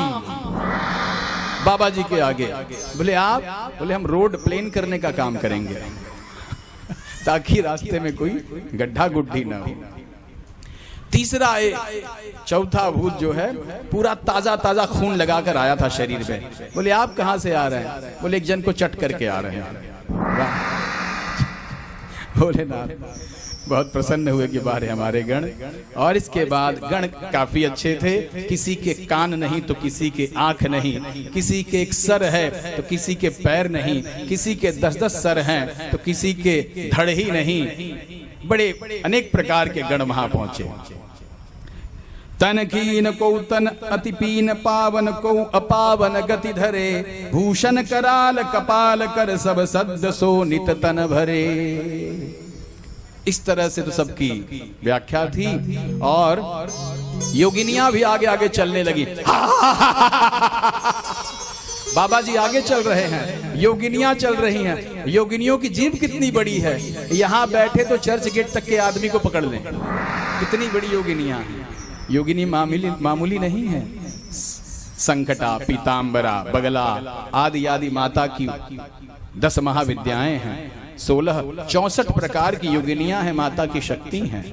बाबा जी के आगे। बोले आप? बोले हम रोड प्लेन करने का काम करेंगे ताकि रास्ते में कोई गड्ढा गुड्ढी ना हो। तीसरा चौथा भूत जो है पूरा ताजा ताजा खून लगाकर आया था शरीर में। बोले आप कहां से आ रहे हैं? बोले एक जन को चट करके आ रहे हैं। बोले ना, बहुत प्रसन्न हुए कि बारे हमारे गण। और इसके बाद गण काफी अच्छे थे, किसी के कान नहीं तो किसी के आंख नहीं, किसी के एक सर है तो किसी के पैर नहीं, किसी के 10-10 सर हैं तो किसी के धड़ ही नहीं। बड़े अनेक प्रकार के गण वहां पहुंचे। तन कीन को तन अति पीन, पावन को अपावन गति धरे, भूषण कराल कपाल कर सब सद्य सो नित तन भरे। इस तरह से तो सबकी व्याख्या थी। और योगिनियां भी आगे आगे चलने लगी। बाबा जी आगे चल रहे हैं, योगिनियां चल रही हैं। योगिनियों की जीभ कितनी बड़ी है, यहां बैठे तो चर्च गेट तक के आदमी को पकड़ लें। कितनी बड़ी योगिनियां। योगिनी मामूली नहीं है। संकटा, पीतांबरा, बगला आदि आदि माता की 10 महाविद्याएं हैं। 64 प्रकार की योगिनियां हैं, माता की शक्ति हैं।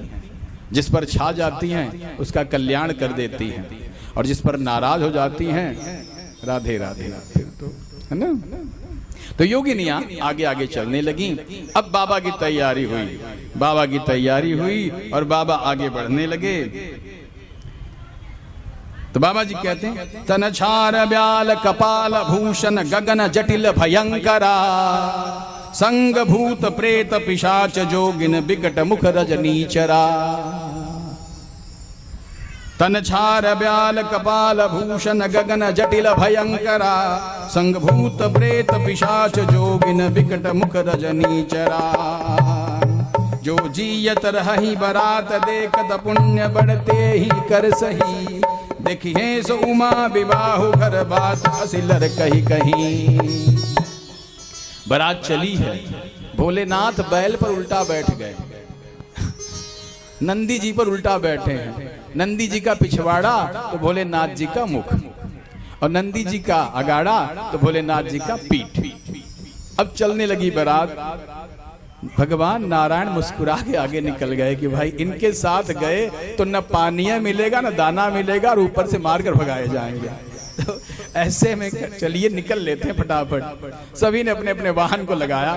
जिस पर छा जाती हैं उसका कल्याण कर देती हैं, और जिस पर नाराज हो जाती हैं राधे राधे है ना। तो योगिनियां आगे आगे चलने लगी। अब बाबा की तैयारी हुई, बाबा की तैयारी हुई और बाबा आगे बढ़ने लगे। तो बाबा जी कहते हैं तन छार ब्याल कपाल भूषण गगन जटिल भयंकरा, संग भूत प्रेत पिशाच जोगिन बिकट मुख रजनीचरा। तन छार ब्याल कपाल भूषण गगन जटिल भयंकरा, संग भूत प्रेत पिशाच जोगिन बिकट मुख रजनीचरा। जो जियत रही बरात देखत पुण्य बढ़ते ही कर सही, देखिए सो उमा विवाह घर बात असिलर कहीं कहीं। बारात चली है, भोलेनाथ बैल पर उल्टा बैठ गए, नंदी जी पर उल्टा बैठे हैं। नंदी जी का पिछवाड़ा तो भोलेनाथ जी का मुख, और नंदी जी का अगाड़ा तो भोलेनाथ जी का पीठ। अब चलने लगी बारात। भगवान नारायण मुस्कुरा के आगे निकल गए कि भाई इनके साथ गए तो न पानिया मिलेगा न दाना मिलेगा, और ऊपर से मारकर भगाए जाएंगे। तो ऐसे में चलिए निकल लेते हैं फटाफट। सभी ने अपने अपने वाहन को लगाया,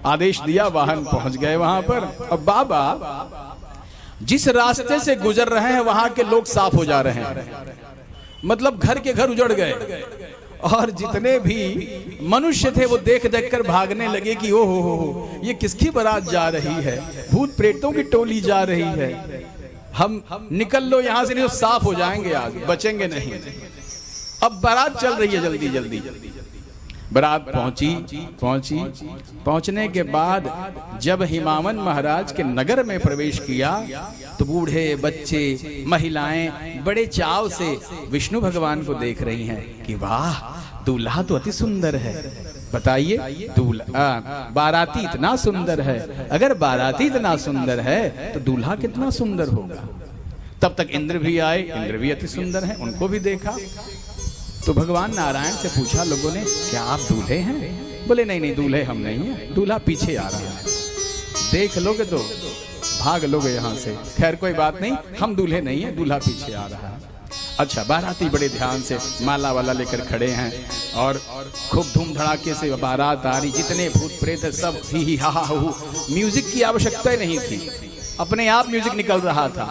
आदेश दिया, वाहन पहुंच गए वहां पर। और बाबा जिस रास्ते से गुजर रहे हैं वहां के लोग साफ हो जा रहे हैं, मतलब घर के घर उजड़ गए। और जितने भी मनुष्य थे वो देख देख कर भागने लगे कि ओ हो ये किसकी बारात जा रही है, भूत प्रेतों की टोली जा रही है, हम निकल लो यहां से नहीं तो साफ हो जाएंगे, आज बचेंगे नहीं। अब बारात चल रही है, जल्दी जल्दी बारात पहुंचने के बाद जब हिमावन महाराज के नगर में प्रवेश किया तो बूढ़े बच्चे महिलाएं बड़े चाव से विष्णु भगवान को देख रही हैं कि वाह दूल्हा तो अति सुंदर है। बताइए दूल्हा बाराती इतना सुंदर है, अगर बाराती इतना सुंदर है तो दूल्हा कितना सुंदर होगा। तब तक इंद्र भी आए, इंद्र भी अति सुंदर हैं, उनको भी देखा। तो भगवान नारायण से पूछा लोगों ने क्या आप दूल्हे हैं? बोले नहीं नहीं दूल्हे हम नहीं हैं, दूल्हा पीछे आ रहा है, देख लोगे तो भाग लोगे यहाँ से। खैर कोई बात नहीं, हम दूल्हे नहीं हैं, दूल्हा पीछे आ रहा है। अच्छा, बाराती बड़े ध्यान से माला वाला लेकर खड़े हैं और खूब धूम धड़ाके से बारात आ रही। जितने भूत प्रेत सब ही हा हा हू, म्यूजिक की आवश्यकता ही नहीं थी, अपने आप म्यूजिक निकल रहा था।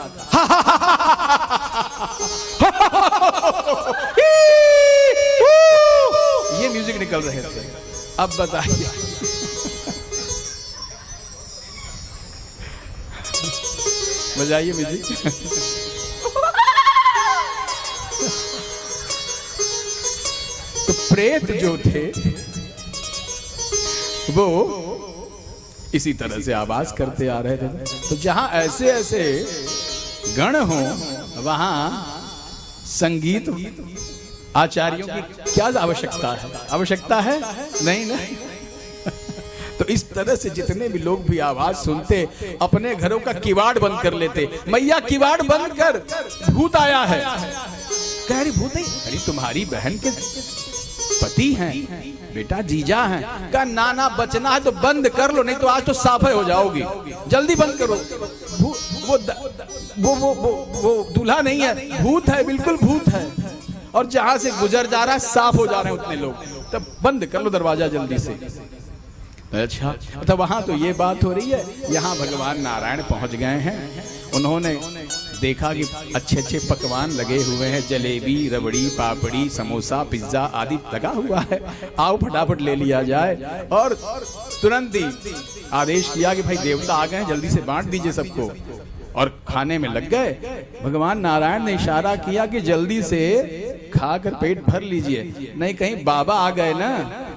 ये म्यूजिक निकल रहे थे। अब बताइए बजाइए म्यूजिक। तो प्रेत जो थे वो इसी तरह से आवाज करते आ रहे थे। तो जहां ऐसे ऐसे गण हो वहां संगीत आचार्यों की क्या आवश्यकता है? आवश्यकता है नहीं नहीं। तो इस तरह से जितने भी लोग भी आवाज सुनते अपने घरों का किवाड़ बंद कर लेते। मैया किवाड़ बंद कर, भूत आया है। कह रही भूत नहीं, अरे तुम्हारी बहन के पति हैं, बेटा जीजा हैं। का नाना बचना है तो बंद कर लो, नहीं तो आज तो साफे हो जाओगी, जल्दी बंद करो। वो दूल्हा नहीं है, भूत है, बिल्कुल भूत है। और जहां से गुजर जा रहा है साफ हो जा रहे हैं उतने लोग, तब बंद कर लो दरवाजा जल्दी से। अच्छा, तो वहां तो ये बात हो रही है। यहाँ भगवान नारायण पहुंच गए हैं। उन्होंने देखा कि अच्छे अच्छे पकवान लगे हुए हैं, जलेबी, रबड़ी, पापड़ी, समोसा, पिज्जा आदि लगा हुआ है। आओ फटाफट ले लिया जाए। और तुरंत ही आदेश किया कि भाई देवता आ गए, जल्दी से बांट दीजिए सबको। और खाने में लग गए। भगवान नारायण ने इशारा किया कि जल्दी से खाकर पेट भर लीजिए, नहीं कहीं बाबा आ गए ना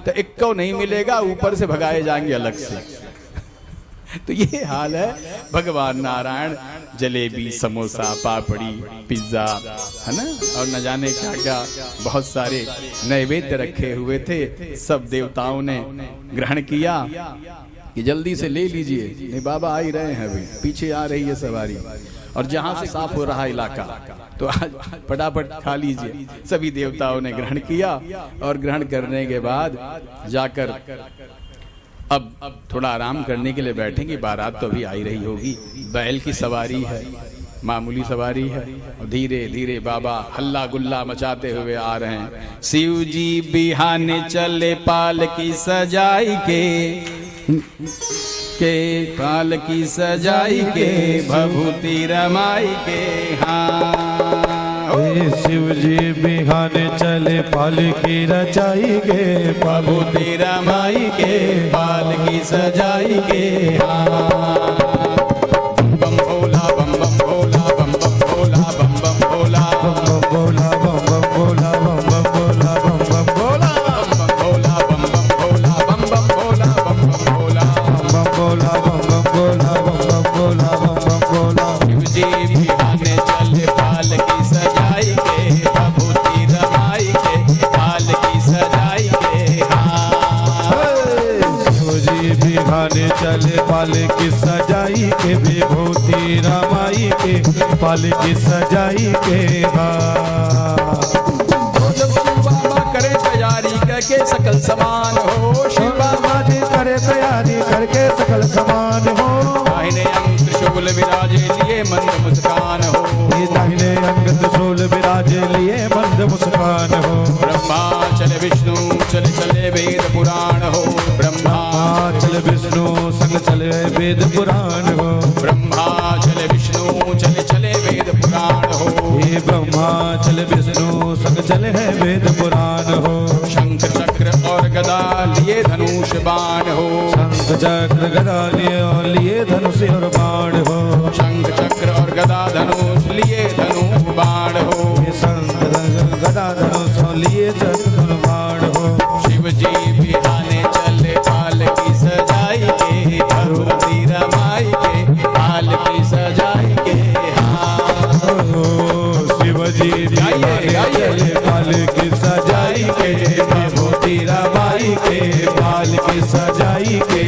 तो एक को नहीं मिलेगा, ऊपर से भगाए जाएंगे अलग से। तो ये हाल है। भगवान नारायण जलेबी, समोसा, पापड़ी, पिज्जा, है ना, और न जाने क्या क्या बहुत सारे नैवेद्य रखे हुए थे। सब देवताओं ने ग्रहण किया कि जल्दी से ले लीजिए, नहीं बाबा आ ही रहे हैं, अभी पीछे आ रही है सवारी। और जहां से साफ हो रहा इलाका तो आज फटाफट खा लीजिए। सभी देवताओं ने ग्रहण किया। और ग्रहण करने के बाद जाकर अब थोड़ा आराम करने के लिए बैठेंगे। बारात तो अभी आई रही होगी, बैल की सवारी है, मामूली सवारी है। और धीरे धीरे बाबा हल्ला गुल्ला मचाते हुए आ रहे हैं। शिव जी बिहाने चले पाल की सजाई के पाल की सजाई के, भभूति रमाई के। हाँ शिव जी बिहाने चले पाल की रचाई के, भभूति रमाई के, पाल की सजाई के। हाँ बम भोला बम बम भोला बम बम भोला बम बम भोला बम बम भोला बम बम भोला बम बम भोला बम बम भोला बम बम भोला बम बम भोला बम बम भोला बम बम भोला बम बम भोला बम बम भोला बम बम भोला। शिव जी बिहाने चले पाल की सजाई के, भभूति रमाई के, पाल की सजाई के। शिव जी बिहाने चले पाल की सजाई के, विभूति रमाई के, पाल की सजाई के। बाबा करे तैयारी करके सकल समान हो, शिव बाबा जी करे तैयारी करके सकल समान हो। दाहिने अंग त्रिशूल विराजे लिए मंद मुस्कान हो, दाहिने अंग त्रिशूल विराजे लिए मंद मुस्कान हो। ब्रह्मा चले विष्णु चले चले वेद पुराण हो, ब्रह्मा चले विष्णु संग चले वेद पुराण हो। ब्रह्मा चले विष्णु चले चले वेद पुराण हो। ये ब्रह्मा चले विष्णु संग चले है वेद पुराण हो। शंख चक्र और गदा लिए धनुष बाण हो, शंख चक्र गदा लिए धनुष और बाण हो। शंख चक्र और गदा धनुष लिए धनुष बाण हो। शंख गदा धनुष लिए धनुष बाण हो। शिव जी बिहाने चले पाल की सजाई के, भगवती रमाई के, पाल की सजाई के। शिव जी चले पाल की सजाई के, भगवती रमाई के, पाल की सजाई के।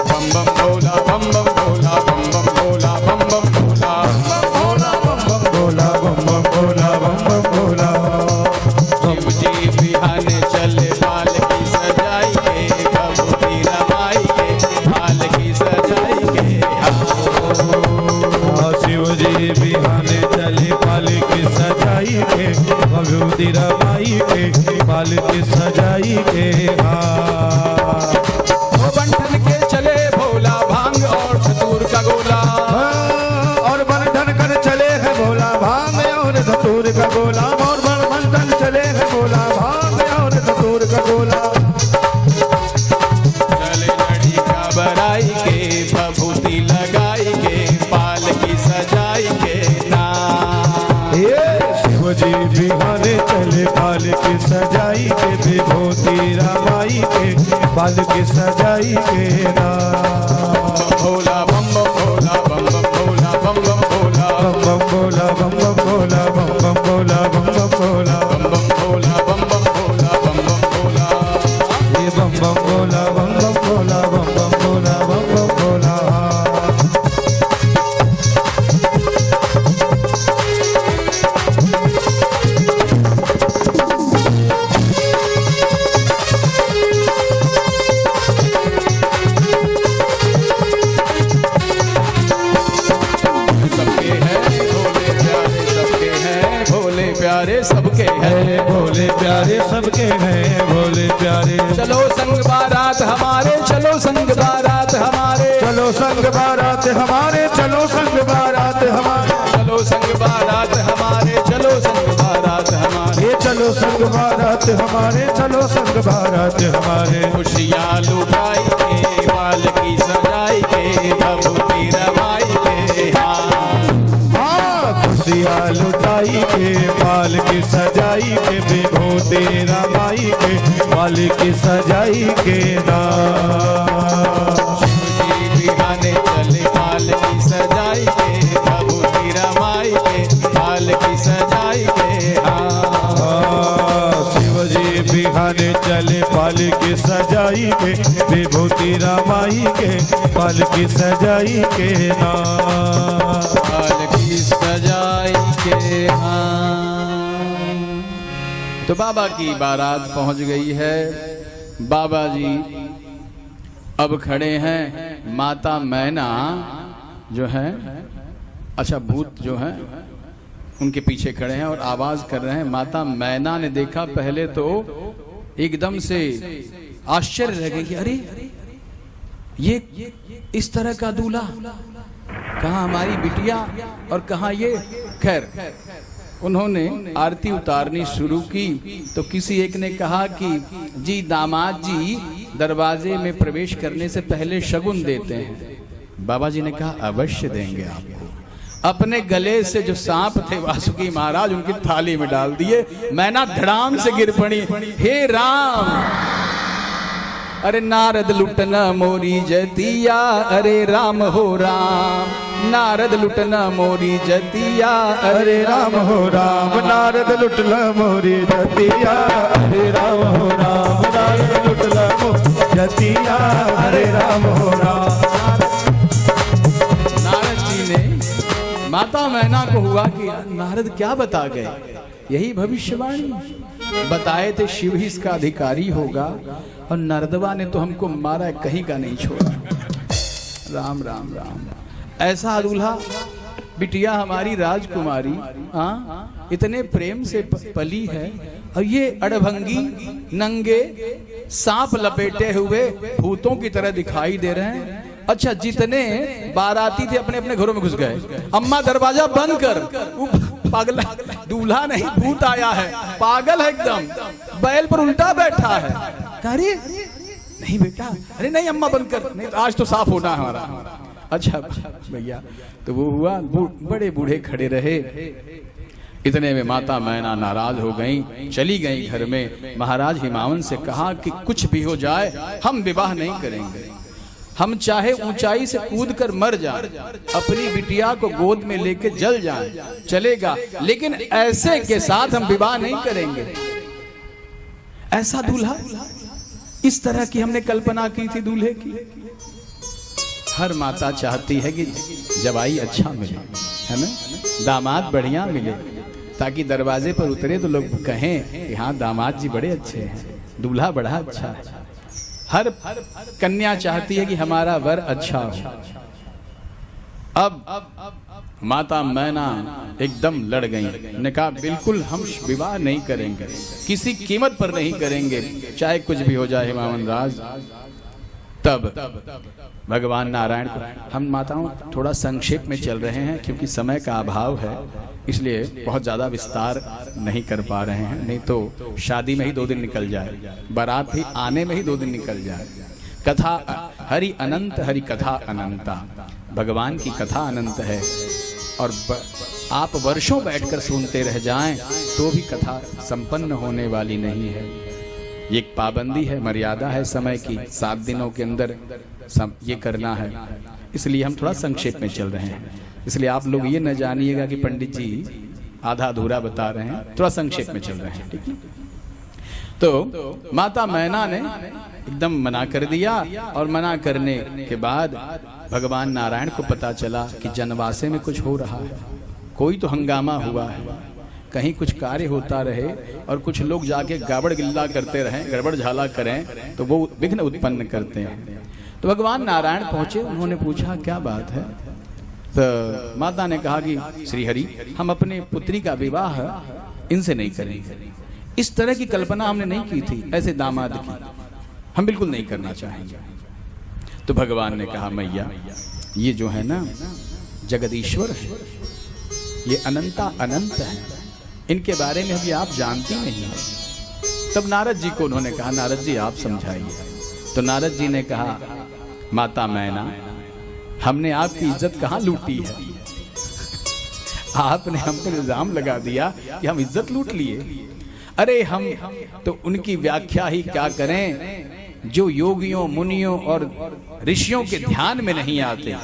बम बम भोला बम बम भोला बम बम भोला बम बम भोला बम बम भोला बम बम भोला बम बम भोला। शिव जी बिहाने चले पाल की सजाई के, भगवती रमाई के, पाल की सजाई के। शिव जी बिहाने चले पाल की सजाई के, भगवती रमाई के, पाल की सजाई के। बंधन के चले भोला भांग और धतूर का गोला, और बंधन कर चले है भोला भांग और धतूर शिव जी बिहारे चले बाल की सजाई के विभूति रमाई के बाल की सजाई के राम। भोला बम बम भोला बम बम भोला बम बम भोला बम बम भोला बम बम भोला बम बम भोला बम बम भोला बम बम भोला बम बम भोला बम बम भोला ये बम बम भोला बम बम भोला बम बम भोला बम बम भोला। सबके हैं भोले प्यारे सबके हैं भोले प्यारे। चलो संग बारात हमारे चलो संग बारात हमारे चलो संग बारात हमारे चलो संग बारात हमारे चलो संग बारात हमारे चलो संग बारात हमारे ये चलो संग बारात हमारे चलो संग बारात हमारे। खुशियाँ लुटाई के बाल की सजाई के भभूति रमाई के खुशियाँ लुटाई के बाल की सजाई के विभूति रमाई के बाल की सजाई के बिहाने चले बाल की सजाई के भभूति रमाई के बाल की सजाई के शिव जी बिहाने चले बाल की सजाई के विभूति रमाई के बाल की सजाई के बाल की सजाई के तो बाबा की बारात पहुंच गई है। बाबा जी अब खड़े हैं, माता मैना जो है, अच्छा भूत जो है उनके पीछे खड़े हैं और आवाज कर रहे हैं। माता मैना ने देखा पहले तो एकदम से आश्चर्य रह गई कि अरे ये इस तरह का दूल्हा, कहाँ हमारी बिटिया और कहाँ ये। खैर उन्होंने आरती उतारनी शुरू की तो किसी एक ने कहा कि जी दामाद जी दरवाजे में प्रवेश करने से पहले शगुन देते हैं। बाबा जी ने कहा अवश्य देंगे आपको। अपने गले से जो सांप थे वासुकी महाराज उनकी थाली में डाल दिए। मैना धड़ाम से गिर पड़ी, हे राम। अरे नारद लुटना मोरी जतिया, अरे राम हो राम। नारद लुटना मोरी जतिया, अरे राम हो राम। नारद लुटला मोरी जतिया, अरे राम हो राम। नारद लुटला मोरी जतिया, अरे राम हो राम। नारद जी ने माता मैना को हुआ कि नारद क्या बता गए, यही भविष्यवाणी बताए थे, शिव ही इसका अधिकारी होगा और नरदवा ने तो हमको मारा, कहीं का नहीं छोड़ा। राम राम राम। ऐसा दूल्हा, बिटिया हमारी राजकुमारी इतने प्रेम से पली है और ये अड़भंगी नंगे सांप लपेटे हुए भूतों की तरह दिखाई दे रहे हैं। अच्छा जितने बाराती थे अपने अपने घरों में घुस गए। अम्मा दरवाजा बंद कर, पागल दूल्हा नहीं भूत आया है, पागल है एकदम, बैल पर उल्टा बैठा है। अरे नहीं बेटा, अरे नहीं अम्मा बंद कर, नहीं तो आज तो साफ होना है हमारा। अच्छा भैया, तो वो हुआ, बड़े बूढ़े खड़े रहे। इतने में माता मैना नाराज हो गई, चली गई घर में। महाराज हिमावंत से कहा कि कुछ भी हो जाए हम विवाह नहीं करेंगे, हम चाहे ऊंचाई से कूद कर मर जाए, अपनी बिटिया को गोद में लेके जल जाए चलेगा, लेकिन ऐसे के साथ हम विवाह नहीं करेंगे। ऐसा दूल्हा, इस तरह की हमने कल्पना की थी दूल्हे की। हर माता चाहती है कि जवाई अच्छा मिले, है ना, दामाद बढ़िया मिले, ताकि दरवाजे पर उतरे तो लोग कहें कि हाँ दामाद जी बड़े अच्छे हैं, दूल्हा बड़ा अच्छा है। हर कन्या चाहती है कि हमारा वर अच्छा हो। अब माता मैना एकदम लड़ गई, ने कहा बिल्कुल हम विवाह नहीं करेंगे, किसी कीमत पर नहीं करेंगे, चाहे कुछ भी हो जाए हिमावंत राज। तब भगवान नारायण को, हम माताओं थोड़ा संक्षेप में चल रहे हैं क्योंकि समय का अभाव है, इसलिए बहुत ज्यादा विस्तार नहीं कर पा रहे हैं, नहीं तो शादी में ही 2 दिन निकल जाए, बारात ही आने में ही 2 दिन निकल जाए। कथा हरि अनंत, हरि कथा अनंता, भगवान की कथा अनंत है और आप वर्षों बैठकर सुनते रह जाएं तो भी कथा संपन्न होने वाली नहीं है। ये एक पाबंदी है, मर्यादा है समय की, 7 दिनों के अंदर ये करना है। इसलिए हम थोड़ा संक्षेप में चल रहे हैं। इसलिए आप लोग ये न जानिएगा कि पंडित जी आधा अधूरा बता रहे हैं, थोड़ा संक्षेप में चल रहे हैं, ठीक है। तो माता मैना ने एकदम मना कर दिया, और मना करने के बाद भगवान नारायण को पता चला कि जनवासे में कुछ हो रहा है, कोई तो हंगामा हुआ है, कहीं कुछ कार्य होता रहे और कुछ लोग जाके गाबड़ गिल्ला करते रहें, गड़बड़ झाला करें तो वो विघ्न उत्पन्न करते हैं। तो भगवान नारायण पहुंचे, उन्होंने पूछा क्या बात है। तो माता ने कहा कि श्री हरि, हम अपने पुत्री का विवाह इनसे नहीं करेंगे, इस तरह की कल्पना हमने नहीं की थी, ऐसे दामाद की हम बिल्कुल नहीं करना चाहेंगे। तो भगवान ने कहा मैया ये जो है ना जगदीश्वर है, ये अनंता अनंत है, इनके बारे में अभी आप जानती नहीं है। तब नारद जी को उन्होंने कहा नारद जी आप समझाइए। तो नारद जी ने कहा माता मैना, हमने आपकी इज्जत कहाँ लूटी है, आपने हम पर इल्जाम लगा दिया कि हम इज्जत लूट लिए। अरे हम तो उनकी व्याख्या ही क्या करें जो योगियों मुनियों और ऋषियों के ध्यान में नहीं आते।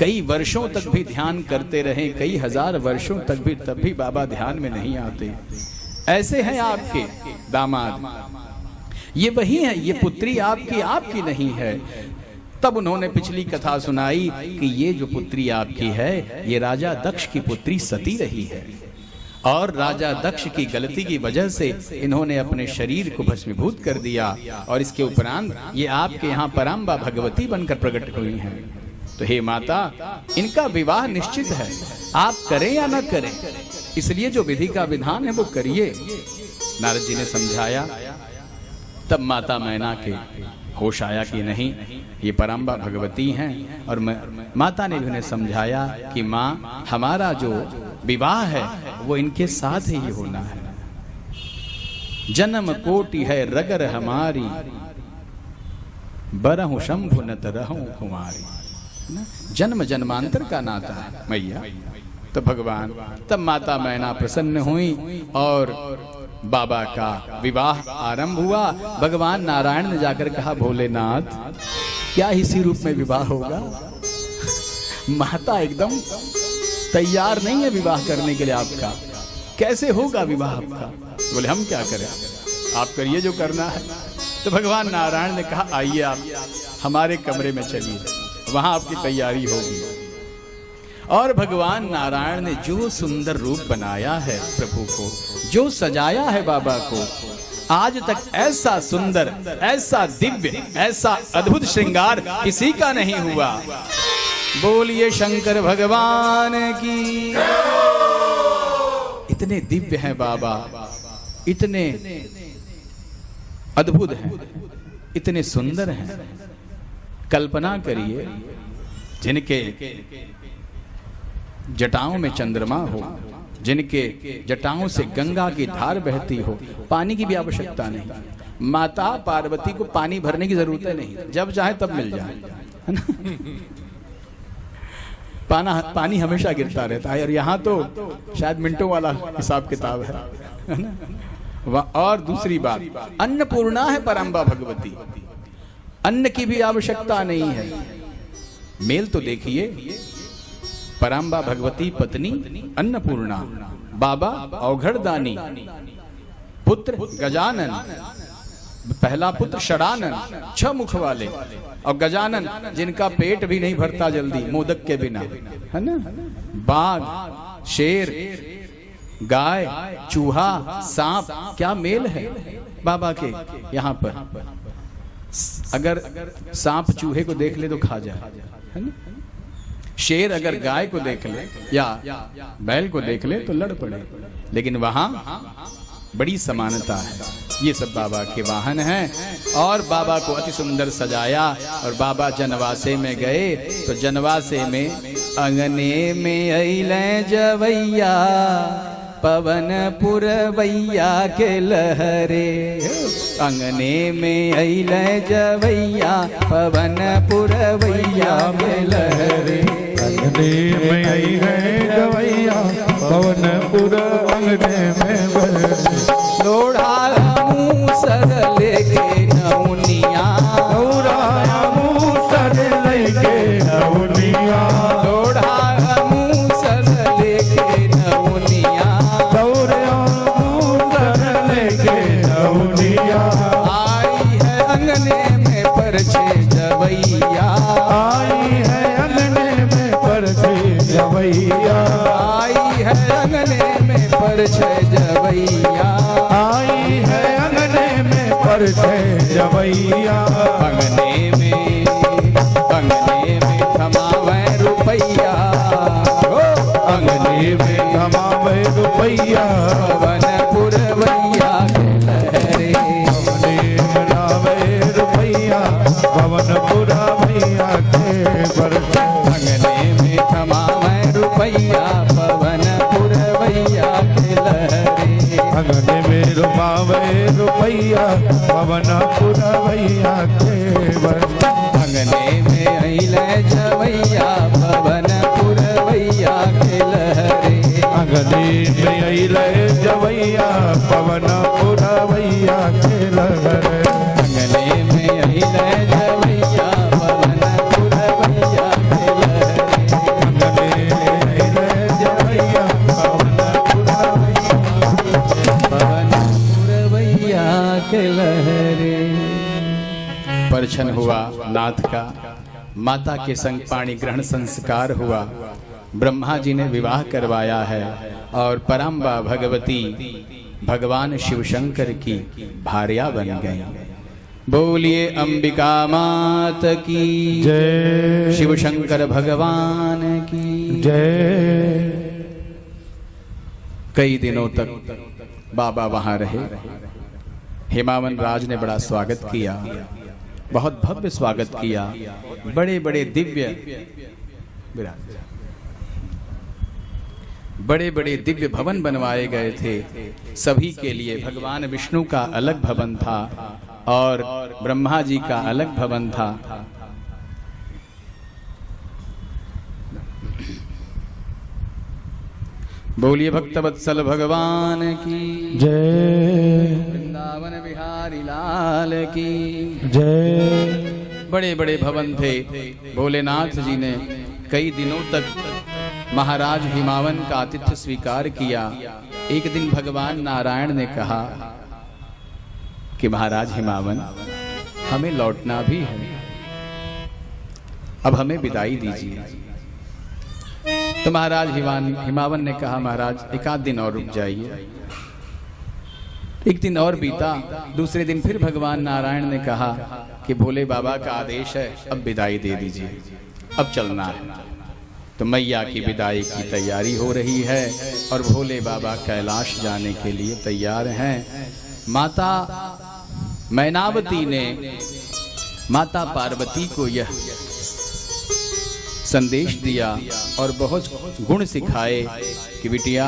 कई वर्षों तक भी ध्यान करते रहे, कई हजार वर्षों तक भी, तब भी बाबा ध्यान में नहीं आते। ऐसे हैं आपके दामाद, ये वही है, ये पुत्री आपकी नहीं है। तब उन्होंने पिछली कथा सुनाई कि ये जो पुत्री आपकी है ये राजा दक्ष की पुत्री सती रही है, और राजा दक्ष की गलती की वजह से इन्होंने अपने शरीर को भस्मीभूत कर दिया, और इसके उपरांत ये आपके यहाँ पराम्बा भगवती बनकर प्रकट हुई हैं। तो हे माता, इनका विवाह निश्चित है, आप करें या न करें, इसलिए जो विधि का विधान है वो करिए। नारद जी ने समझाया। तब माता मैना के होश आया कि नहीं, ये पराम्बा भगवती हैं, और माता ने भी उन्हें समझाया कि माँ हमारा जो विवाह है वो इनके साथ ही होना है। जन्म कोटि है रगर हमारी, बरहु शंभु न तरहु कुमारी। जन्म जन्मांतर का नाता है मैया। तो भगवान, तब माता मैना प्रसन्न हुई और बाबा का विवाह आरंभ हुआ। भगवान नारायण ने जाकर कहा भोलेनाथ, क्या इसी रूप में विवाह होगा? माता एकदम तैयार नहीं है विवाह करने के लिए आपका, कैसे होगा विवाह आपका? बोले हम क्या करें, आप करिए जो करना है। तो भगवान नारायण ने कहा आइए आप हमारे कमरे में चलिए, वहां आपकी तैयारी होगी। और भगवान नारायण ने जो सुंदर रूप बनाया है प्रभु को, जो सजाया है बाबा को, आज तक ऐसा सुंदर, ऐसा दिव्य, ऐसा अद्भुत श्रृंगार किसी का नहीं हुआ। बोलिए शंकर भगवान की। इतने दिव्य हैं बाबा, इतने अद्भुत हैं, इतने सुंदर हैं। कल्पना करिए, जिनके जटाओं में चंद्रमा हो, जिनके जटाओं से गंगा की धार बहती हो, पानी की भी आवश्यकता नहीं। माता पार्वती को पानी भरने की जरूरत नहीं, जब चाहे तब मिल जाए, है ना? पानी हमेशा गिरता रहता है। और यहाँ तो शायद मिनटों वाला हिसाब किताब है ना? और दूसरी बात, अन्नपूर्णा है पराम्बा भगवती, अन्न की भी आवश्यकता नहीं है। मेल तो देखिए, पराम्बा भगवती पत्नी अन्नपूर्णा, बाबा औघड़दानी, पुत्र गजानन, पहला पुत्र षडानन, 6 मुख वाले, और गजानन जिनका पेट भी नहीं भरता जल्दी मोदक के बिना, है ना? बाघ, शेर, गाय, चूहा, सांप, क्या मेल है बाबा के यहाँ पर। अगर सांप चूहे को देख ले तो खा जाए, है ना? शेर अगर गाय को देख ले या बैल को देख ले तो लड़ पड़े, लेकिन वहां बड़ी समानता है। ये सब बाबा के वाहन हैं। और बाबा को अति सुंदर सजाया, और बाबा जनवासे में गए तो जनवासे में अंगने में अइले जवैया, पवन पुरवैया के लहरे। अंगने में अइल जवैया पवन पुरवैया के लहरे। अंगने में आई है गवैया पवनपुर अंगने में बहरे। लोढ़ा मूसर लेके नौनिया। गौराया मूसर लेके नौनिया। लोढ़ा मूसर लेके नौनिया। गौराया मूसर लेके नौनिया। आई है अंगने में परछे जवैया। आई है अंगने में परछे जवैया। आई है अंगने में परछे जवैया। आई है अंगने में परछे जवैया। अंगने में थमावे रुपैया। ओ अंगने में कमावे रुपैया। पवन पुरवैया के लहरे। अंगने में लावे रुपैया पवनपुर भैया के परछे। अंगने में थमावे रुपैया पवन पुरवैया के लहरे। अंगने में रुपावे रुपैया पवनपुर भैया के परछे। अंगने में अइल जवैया पवन पुरवैया के लहरे। अंगने में अइले जवैया पवनपुर भैया के लहरे। अंगने में अइल जवैया पवन पुरवैया के लहरे। अंगने में अइले जवैया पवनपुर पवन पुरवैया के लहरे। परछन हुआ नाथ का, माता के संग पाणी ग्रहण संस्कार हुआ। ब्रह्मा जी ने विवाह करवाया है और परम्बा भगवती भगवान शिव शंकर की भार्या बन गई। बोलिए अंबिका मात की जय। शिव शंकर भगवान की जय। कई दिनों तक बाबा वहां रहे। हिमावन राज ने बड़ा स्वागत किया, बहुत भव्य स्वागत किया। बड़े बड़े दिव्य भवन बनवाए गए थे सभी के लिए। भगवान विष्णु का अलग भवन था और ब्रह्मा जी का अलग भवन था। बोलिए भक्तवत्सल भगवान की जय। वृंदावन बिहारी लाल की जय। बड़े बड़े भवन थे। भोलेनाथ जी ने कई दिनों तक महाराज हिमावन का आतिथ्य स्वीकार किया। एक दिन भगवान नारायण ने कहा कि महाराज हिमावन, हमें लौटना भी है, अब हमें विदाई दीजिए। तो महाराज हिमावन ने कहा, महाराज एक आध दिन और रुक जाइए। एक दिन और बीता। दूसरे दिन फिर भगवान नारायण ने कहा कि भोले बाबा का आदेश है, अब विदाई दे दीजिए, अब चलना है। तो मैया की विदाई की तैयारी हो रही है और भोले बाबा कैलाश जाने के लिए तैयार हैं। माता मैनावती ने माता पार्वती को यह संदेश दिया और बहुत गुण सिखाए कि बिटिया,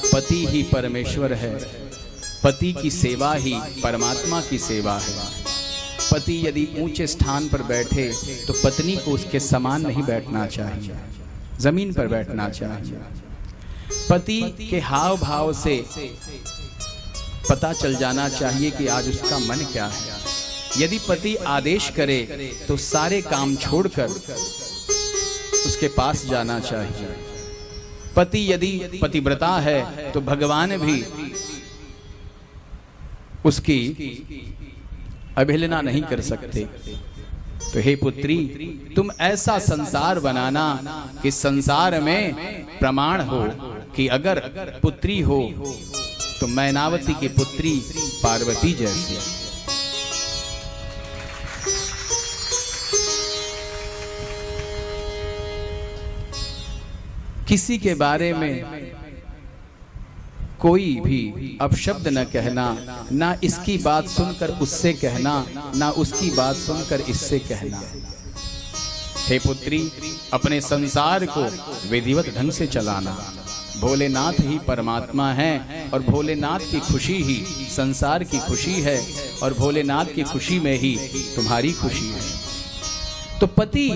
पति ही परमेश्वर है, पति की सेवा ही परमात्मा की सेवा है। पति यदि ऊंचे स्थान पर बैठे तो पत्नी को उसके समान नहीं बैठना चाहिए, जमीन पर बैठना चाहिए। पति के हाव भाव से पता चल जाना चाहिए कि आज उसका मन क्या है। यदि पति आदेश करे तो सारे काम छोड़कर उसके पास जाना चाहिए। पति यदि पतिव्रता है तो भगवान भी उसकी अवहेलना नहीं कर सकते। तो हे पुत्री, तुम ऐसा संसार बनाना कि संसार में प्रमाण हो कि अगर पुत्री हो तो मैनावती की पुत्री पार्वती जैसी। किसी के बारे में कोई भी अपशब्द न कहना, ना इसकी बात सुनकर उससे कहना, ना उसकी बात सुनकर इससे कहना। हे पुत्री, अपने संसार को विधिवत ढंग से चलाना। भोलेनाथ ही परमात्मा हैं और भोलेनाथ की खुशी ही संसार की खुशी है और भोलेनाथ की खुशी में ही तुम्हारी खुशी है। तो पति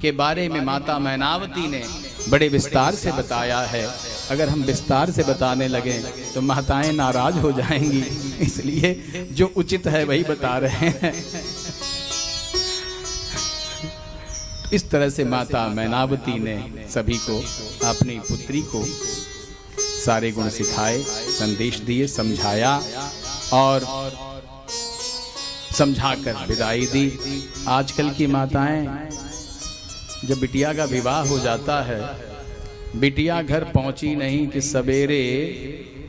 के बारे में माता मैनावती ने बड़े विस्तार से बताया है। अगर हम विस्तार से बताने लगे तो माताएं नाराज हो जाएंगी, इसलिए जो उचित है वही बता रहे हैं। इस तरह से माता मैनावती ने सभी को, अपनी पुत्री को सारे गुण सिखाए, संदेश दिए, समझाया और समझाकर विदाई दी। आजकल की माताएं जब बिटिया का विवाह हो जाता है, बिटिया घर पहुंची नहीं कि सवेरे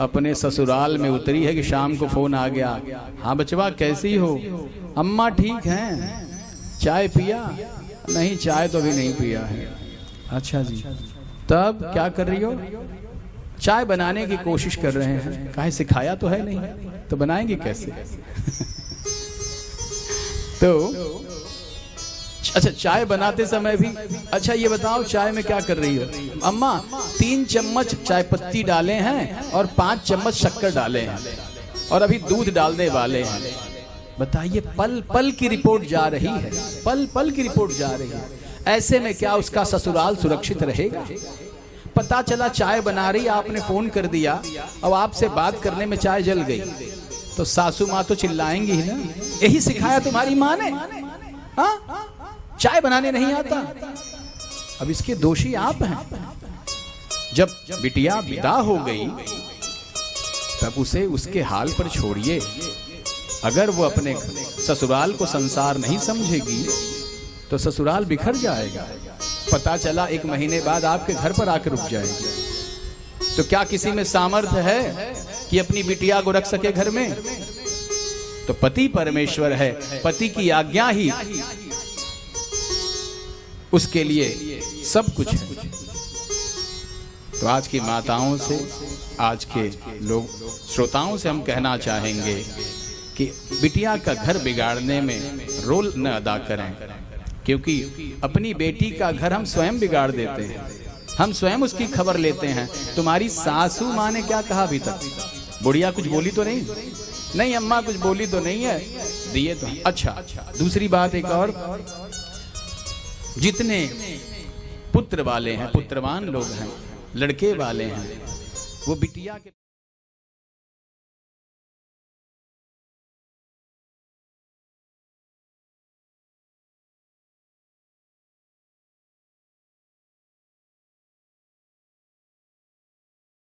अपने ससुराल में उतरी है कि शाम को फोन आ गया, हाँ बचवा कैसी हो, अम्मा ठीक हैं, चाय पिया, नहीं चाय तो अभी नहीं पिया है। अच्छा जी, तब क्या कर रही हो? चाय बनाने की कोशिश कर रहे हैं। काहे, सिखाया तो है नहीं, तो बनाएंगे कैसे? तो अच्छा, चाय बनाते समय भी, अच्छा ये बताओ चाय में क्या कर रही हो? अम्मा 3 चम्मच चाय पत्ती डाले हैं और 5 चम्मच शक्कर डाले हैं और अभी दूध डालने वाले हैं। बताइए, पल पल की रिपोर्ट जा रही है, पल पल की रिपोर्ट जा रही है। ऐसे में क्या उसका ससुराल सुरक्षित रहेगा? पता चला चाय बना रही, आपने फोन कर दिया, अब आपसे बात करने में चाय जल गई, तो सासू माँ तो चिल्लाएंगी ही ना, यही सिखाया तुम्हारी माँ ने, हाँ चाय बनाने नहीं आता। अब इसके दोषी आप हैं। जब बिटिया विदा हो गई तब उसे उसके हाल पर छोड़िए। अगर वो अपने ससुराल को संसार नहीं समझेगी तो ससुराल बिखर जाएगा। पता चला 1 महीने बाद आपके घर पर आकर रुक जाएगी, तो क्या किसी में सामर्थ्य है कि अपनी बिटिया को रख सके घर में? तो पति परमेश्वर है, पति की आज्ञा ही उसके लिए सब कुछ है। तो आज की माताओं से, आज के लोग श्रोताओं से हम कहना चाहेंगे कि बिटिया का घर बिगाड़ने में रोल न अदा करें, क्योंकि अपनी बेटी का घर हम स्वयं बिगाड़ देते हैं, हम स्वयं उसकी खबर लेते हैं। तुम्हारी सासू माँ ने क्या कहा अभी तक? बुढ़िया कुछ बोली तो नहीं? नहीं अम्मा कुछ बोली तो नहीं है, दिए तो। अच्छा, दूसरी बात एक और, जितने पुत्र वाले हैं, पुत्रवान लोग हैं, लड़के वाले हैं, वो बिटिया के